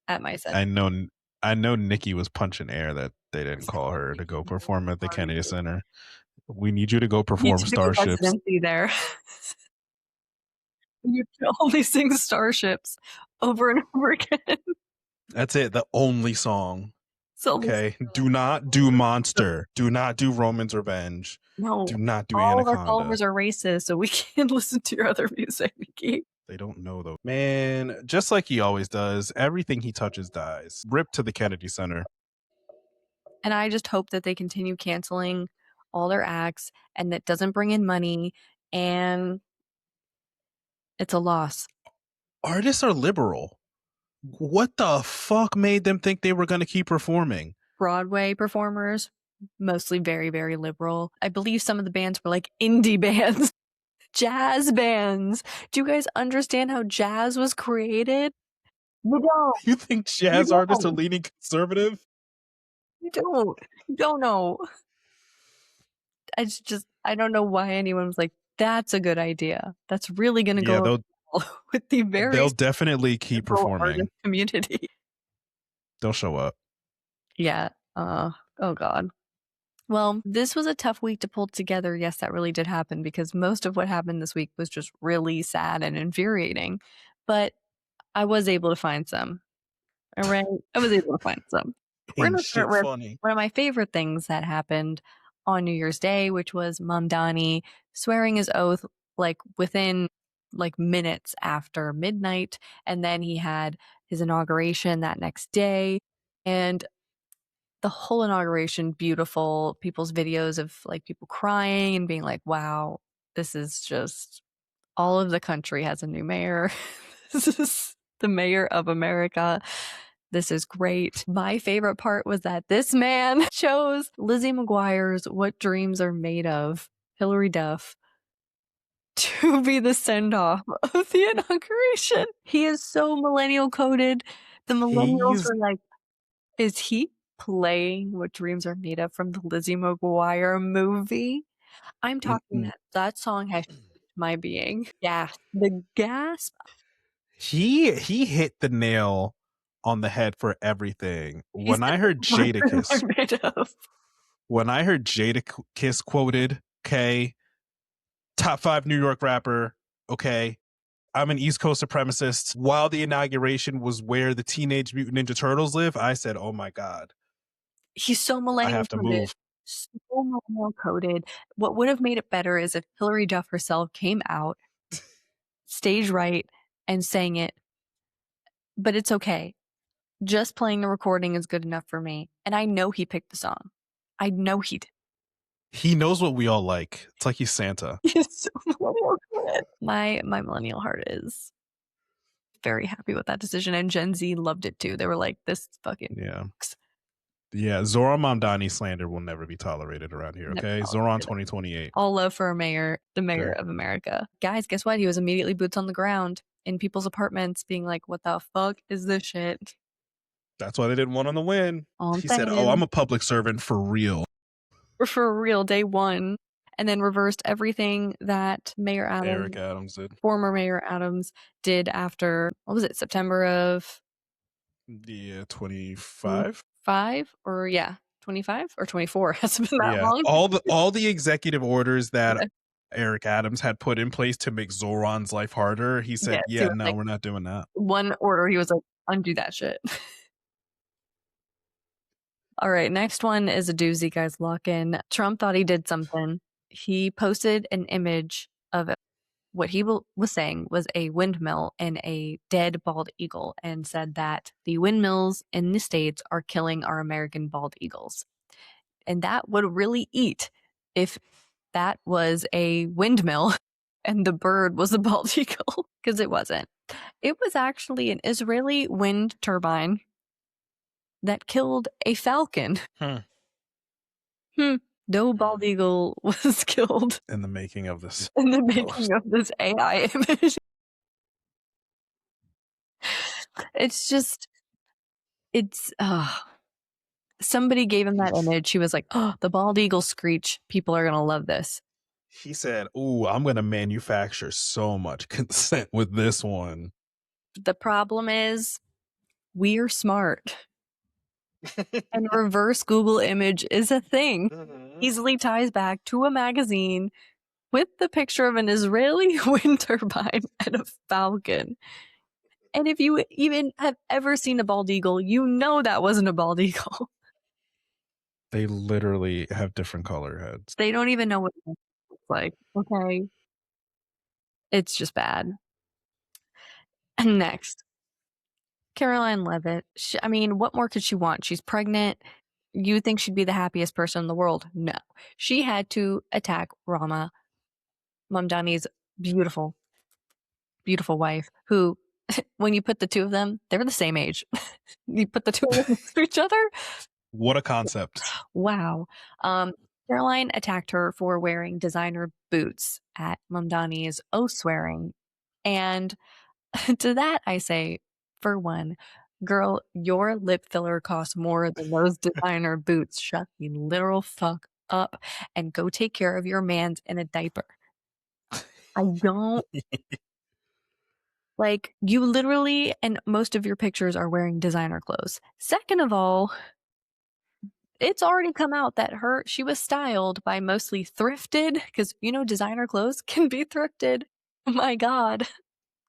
at my center. I know Nikki was punching air that they didn't call her to go perform at the Kennedy Center. We need you to go perform Starships. There. You can only sing Starships over and over again. That's it. The only song. Okay. Do not do Monster. Do not do Roman's Revenge. No. Do not do All Anaconda. of our followers are racist, so we can't listen to your other music, Nikki. They don't know though. Man, just like he always does, everything he touches dies. Rip to the Kennedy Center. And I just hope that they continue canceling all their acts and that doesn't bring in money, and it's a loss. Artists are liberal. What the fuck made them think they were going to keep performing? Broadway performers, mostly very, very liberal. I believe some of the bands were like indie bands, jazz bands. Do you guys understand how jazz was created? You don't. You think jazz artists are leaning conservative? You don't. You don't know. I don't know why anyone was like, that's a good idea. That's really going to go with the very. They'll definitely keep performing. Community. They'll show up. Yeah. Oh God. Well, this was a tough week to pull together. Yes, that really did happen because most of what happened this week was just really sad and infuriating. But I was able to find some. All right. I was able to find some. We're going to start with one of my favorite things that happened on New Year's Day, which was Mamdani swearing his oath like within like minutes after midnight. And then he had his inauguration that next day. And the whole inauguration, beautiful. People's videos of like people crying and being like, wow, this is just all of the country has a new mayor. This is the mayor of America. This is great. My favorite part was that this man chose Lizzie McGuire's What Dreams Are Made Of, Hillary Duff, to be the send-off of the inauguration. He is so millennial coded. The millennials He's are like, is he playing What Dreams Are Made Of from the Lizzie McGuire movie? I'm talking that song has my being. Yeah, the gasp. he hit the nail on the head for everything. When I heard Jadakiss, quoted, okay, top 5 New York rapper, okay, I'm an East Coast supremacist. While the inauguration was where the Teenage Mutant Ninja Turtles live, I said, oh my God, He's so I millennial have to coded. move. So millennial coded. What would have made it better is if Hillary Duff herself came out, stage right, and sang it. But it's okay. Just playing the recording is good enough for me. And I know he picked the song. I know he did. He knows what we all like. It's like he's Santa. He's so millennial coded. My millennial heart is very happy with that decision, and Gen Z loved it too. They were like, this fucking sucks. Yeah, Zoran Mamdani slander will never be tolerated around here, okay? Zoran 2028. All love for a mayor, the mayor Okay. of America. Guys, guess what? He was immediately boots on the ground in people's apartments being like, what the fuck is this shit? That's why they didn't want him to win. All I'm He said, oh, I'm a public servant for real. For real, day one. And then reversed everything that Mayor Adams, Eric Adams did. former Mayor Adams, did after, what was it, September of Yeah, 25? 5 or yeah, 25 or 24. Hasn't been that Yeah, long. all the executive orders that Eric Adams had put in place to make Zoran's life harder, he said, Yes, no, we're not doing that. One order, he was like, undo that shit. All right, next one is a doozy, guys. Lock in. Trump thought he did something. He posted an image of what he was saying was a windmill and a dead bald eagle, and said that the windmills in the States are killing our American bald eagles. And that would really eat if that was a windmill and the bird was a bald eagle, because it wasn't. It was actually an Israeli wind turbine that killed a falcon. No bald eagle was killed in the making of this. in the making of this AI image. It's just, somebody gave him that image. He was like, oh, the bald eagle screech. People are going to love this. He said, ooh, I'm going to manufacture so much consent with this one. The problem is, we're smart. And reverse Google image is a thing. Easily ties back to a magazine with the picture of an Israeli wind turbine and a falcon. And if you even have ever seen a bald eagle, you know that wasn't a bald eagle. They literally have different color heads. They don't even know what it looks like. Okay. It's just bad. And next, Caroline Leavitt. I mean, what more could she want? She's pregnant. You think she'd be the happiest person in the world? No. She had to attack Rama, Mamdani's beautiful, beautiful wife, who, when you put the two of them, they're the same age. You put the two of them next to each other. What a concept. Wow. Caroline attacked her for wearing designer boots at Mamdani's oath swearing. And to that, I say, for one, girl, your lip filler costs more than those designer boots. Shut the literal fuck up and go take care of your man's in a diaper. I don't. Like, you literally, and most of your pictures are wearing designer clothes. Second of all, it's already come out that she was styled by mostly thrifted, because, designer clothes can be thrifted. My God.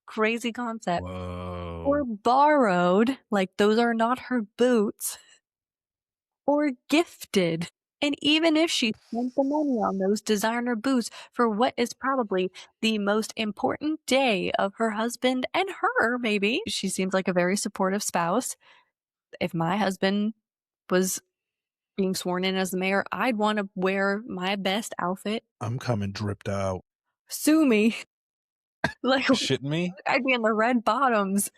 Crazy concept. Whoa. Or borrowed, like those are not her boots. Or gifted. And even if she spent the money on those designer boots for what is probably the most important day of her husband and her, maybe, she seems like a very supportive spouse. If my husband was being sworn in as the mayor, I'd want to wear my best outfit. I'm coming dripped out. Sue me. Like, Shitting me? I'd be in the red bottoms.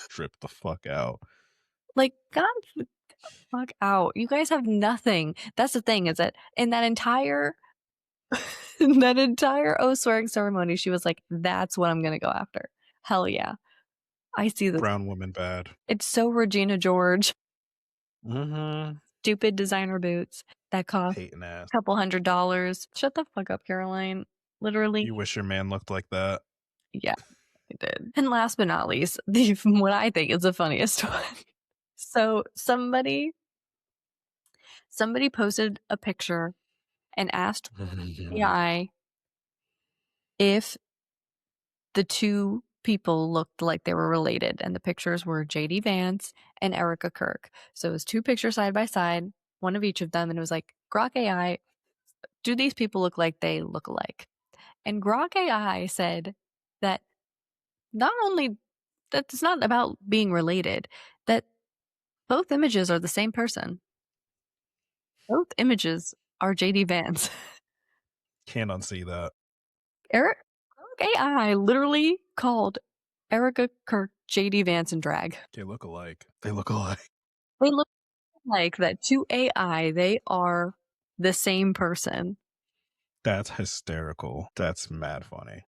Drip the fuck out. Like, God, fuck out. You guys have nothing. That's the thing, is that in that entire oath swearing ceremony, she was like, that's what I'm gonna go after. Hell yeah. I see this. Brown woman bad. It's so Regina George. Mm-hmm. Stupid designer boots that cost Hating ass. a couple $100s. Shut the fuck up, Caroline. Literally. You wish your man looked like that. Yeah, I did. And last but not least, what I think is the funniest one. So somebody posted a picture and asked AI if the two people looked like they were related, and the pictures were JD Vance and Erica Kirk. So it was two pictures side by side, one of each of them, and it was like, Grok AI, do these people look like they look alike? And Grok AI said that not only that it's not about being related, that both images are the same person. Both images are JD Vance. Can't unsee that. Eric AI literally called Erica Kirk JD Vance in drag. They look alike. They look alike. They look like that to AI, they are the same person. That's hysterical. That's mad funny.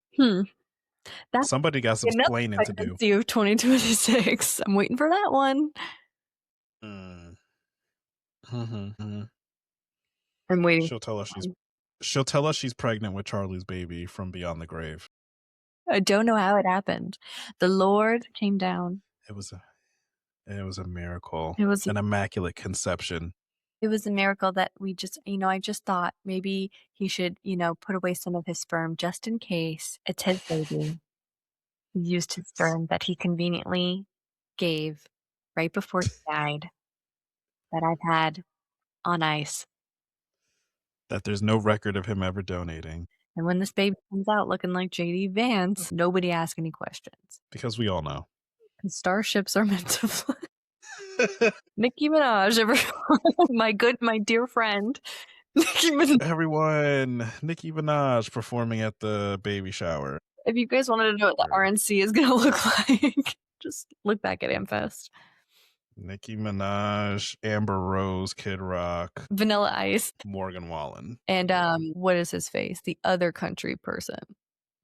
That's Somebody got some another explaining to do. pregnancy of 2026. I'm waiting for that one. I'm waiting. She'll tell us she's pregnant with Charlie's baby from beyond the grave. I don't know how it happened. The Lord came down. It was a miracle. It was an immaculate conception. It was a miracle that we just, I just thought maybe he should, put away some of his sperm just in case it's his baby. He used his sperm that he conveniently gave right before he died, that I've had on ice. That there's no record of him ever donating. And when this baby comes out looking like JD Vance, nobody asks any questions. Because we all know. Starships are meant to fly. Nicki Minaj, my dear friend. Nicki Minaj. Everyone, Nicki Minaj performing at the baby shower. If you guys wanted to know what the RNC is going to look like, just look back at Amfest. Nicki Minaj, Amber Rose, Kid Rock, Vanilla Ice, Morgan Wallen, and what is his face? The other country person,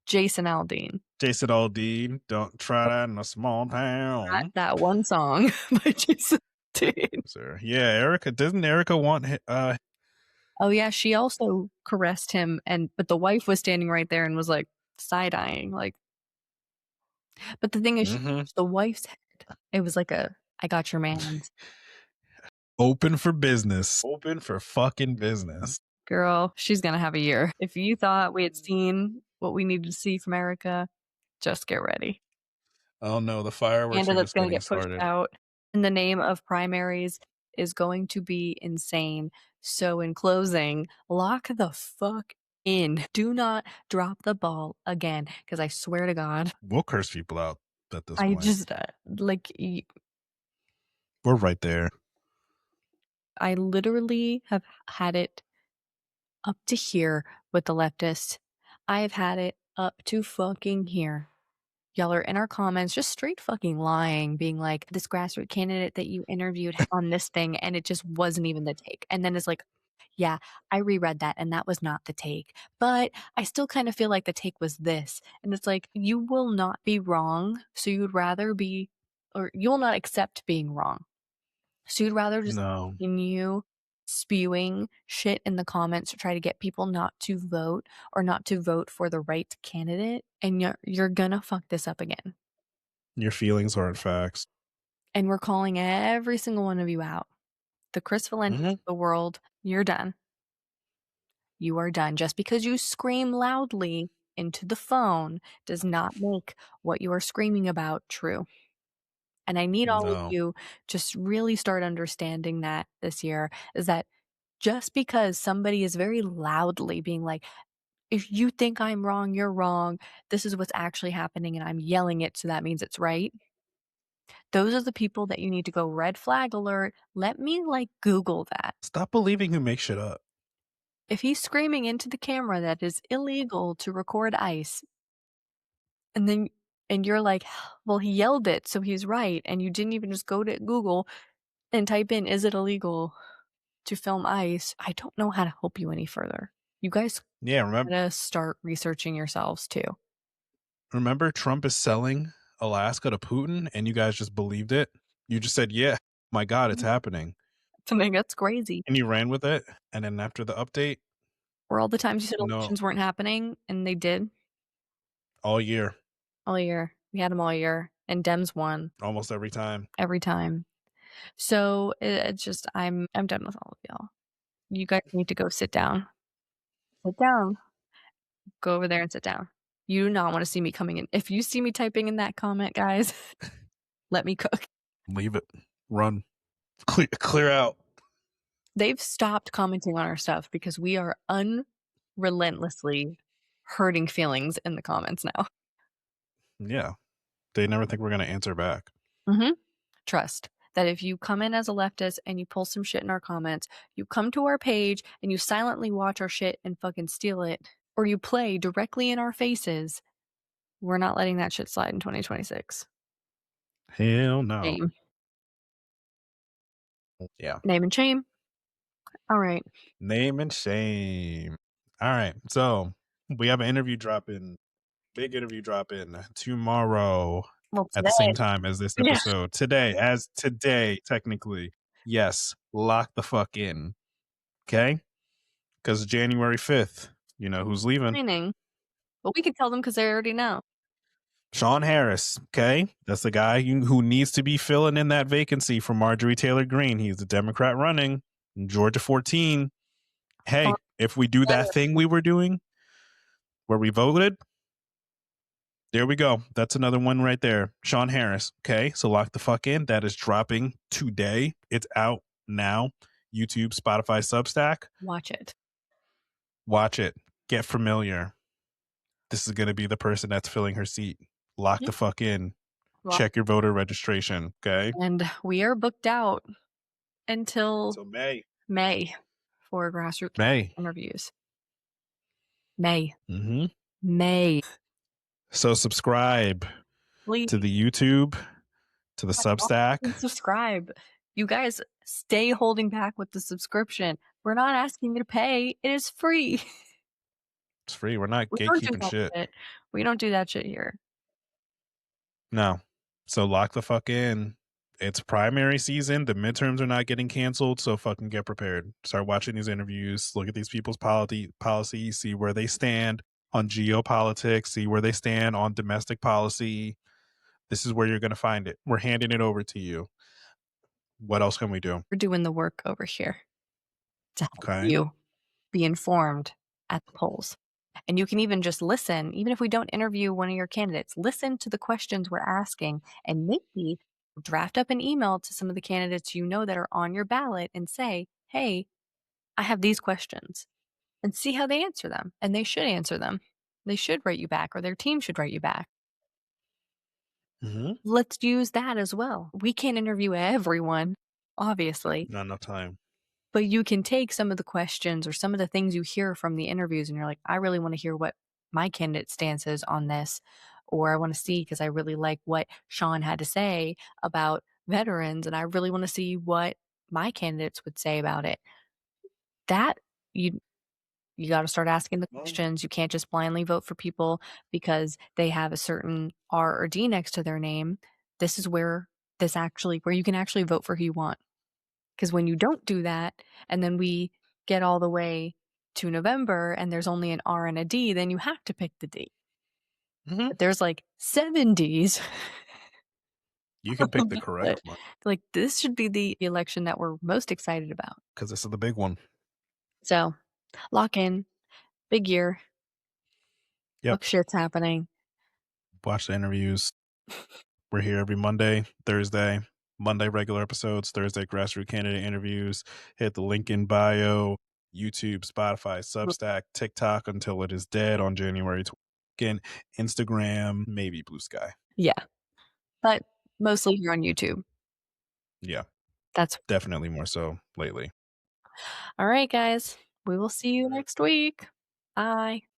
Jason Aldean. Jason Aldean, don't try that in a small town. That one song by Jason Aldean. Yeah, Erica. Doesn't Erica want? Oh yeah, she also caressed him, but the wife was standing right there and was like side eyeing, like. But the thing is, the wife's head. It was like I got your man's. Open for business. Open for fucking business. Girl, she's gonna have a year. If you thought we had seen what we needed to see from Erica, just get ready. Oh no, the fireworks are just gonna getting get pushed started. out. In the name of primaries is going to be insane. So in closing, lock the fuck in. Do not drop the ball again, because I swear to God, we'll curse people out at this point. I just we're right there. I literally have had it up to here with the leftists. I've had it up to fucking here. Y'all are in our comments just straight fucking lying, being like, this grassroots candidate that you interviewed on this thing, and it just wasn't even the take. And then it's like, yeah, I reread that and that was not the take. But I still kind of feel like the take was this. And it's like, you will not be wrong. So you'd rather be, or you'll not accept being wrong. So you'd rather just continue spewing shit in the comments to try to get people not to vote or not to vote for the right candidate, and you're gonna fuck this up again. Your feelings aren't facts. And we're calling every single one of you out. The Chris Valenti of the world, you're done. You are done. Just because you scream loudly into the phone does not make what you are screaming about true. And I need all of you just really start understanding that this year, is that Just because somebody is very loudly being like, if you think I'm wrong, you're wrong. This is what's actually happening, and I'm yelling it, so that means it's right. Those are the people that you need to go red flag alert. Let me like Google that. Stop believing who makes shit up. If he's screaming into the camera that is illegal to record ICE, and then and you're like, well, he yelled it, so he's right, and you didn't even just go to Google and type in, is it illegal to film ICE? I don't know how to help you any further. You guys Yeah, gotta start researching yourselves too. remember Trump is selling Alaska to Putin and you guys just believed it? You just said, "Yeah, my god, it's happening." To me, that's crazy. And you ran with it. And then after the update, Were all the times you said no, elections weren't happening, and they did all year, all year. We had them all year, and Dems won almost every time. every time. So it's just I'm done with all of y'all. You guys need to go sit down. Sit down. Go over there and sit down. You do not want to see me coming in. If you see me typing in that comment, guys, let me cook. Leave it. Run. Clear out. They've stopped commenting on our stuff because we are unrelentlessly hurting feelings in the comments now. Yeah. They never think we're going to answer back. Mhm. Trust that if you come in as a leftist and you pull some shit in our comments, you come to our page and you silently watch our shit and fucking steal it, or you play directly in our faces, we're not letting that shit slide in 2026. Hell no. Shame. Yeah. Name and shame. All right. Name and shame. All right. So we have an interview drop in, big interview drop in tomorrow Well, at the today. same time as this Yeah. episode. Today, as today, technically. Yes. Lock the fuck in. Okay. Because January 5th, you know who's leaving? Training. But we can tell them because they already know. Sean Harris. Okay. That's the guy who needs to be filling in that vacancy for Marjorie Taylor Greene. He's the Democrat running in Georgia 14. Hey, Sean if we do that better. thing we were doing where we voted, there we go. That's another one right there. Sean Harris. Okay. So lock the fuck in. That is dropping today. It's out now. YouTube, Spotify, Substack. Watch it. Watch it. Get familiar. This is going to be the person that's filling her seat. Lock Mhm. the fuck in. Well, Check your voter registration. Okay. and we are booked out until So May. May for grassroots May. interviews. May. Mm-hmm. May. So subscribe Please to the YouTube, to the Substack. subscribe. You guys stay holding back with the subscription. We're not asking you to pay. It is free. It's free. We're not We don't do gatekeeping that shit. shit. We don't do that shit here. No. So lock the fuck in. It's primary season. The midterms are not getting canceled. So fucking get prepared. Start watching these interviews. Look at these people's policies. See where they stand on geopolitics. See where they stand on domestic policy. This is where you're going to find it. We're handing it over to you. What else can we do? We're doing the work over here to help Okay. you be informed at the polls. And you can even just listen, even if we don't interview one of your candidates, listen to the questions we're asking and maybe draft up an email to some of the candidates you know that are on your ballot and say, hey, I have these questions, and see how they answer them. And they should answer them. They should write you back, or their team should write you back. Mm-hmm. Let's use that as well. We can't interview everyone, obviously, Not enough time. but you can take some of the questions or some of the things you hear from the interviews and you're like, I really want to hear what my candidate stance is on this. Or I want to see because I really like what Sean had to say about veterans and I really want to see what my candidates would say about it. That you got to start asking the questions. You can't just blindly vote for people because they have a certain R or D next to their name. This is where where you can actually vote for who you want. Because when you don't do that, and then we get all the way to November and there's only an R and a D, then you have to pick the D. Mm-hmm. But there's like 7 Ds. You can pick the correct one Like this should be the election that we're most excited about. because this is the big one. So lock in, big year. Yep. Look, shit's happening. Watch the interviews. We're here every Monday, Thursday. Monday regular episodes, Thursday grassroots candidate interviews. Hit the link in bio. YouTube, Spotify, Substack, TikTok until it is dead on January 22nd, Instagram, maybe Blue Sky. Yeah, but mostly here on YouTube. Yeah, That's definitely more so lately. all right, guys. We will see you next week. Bye.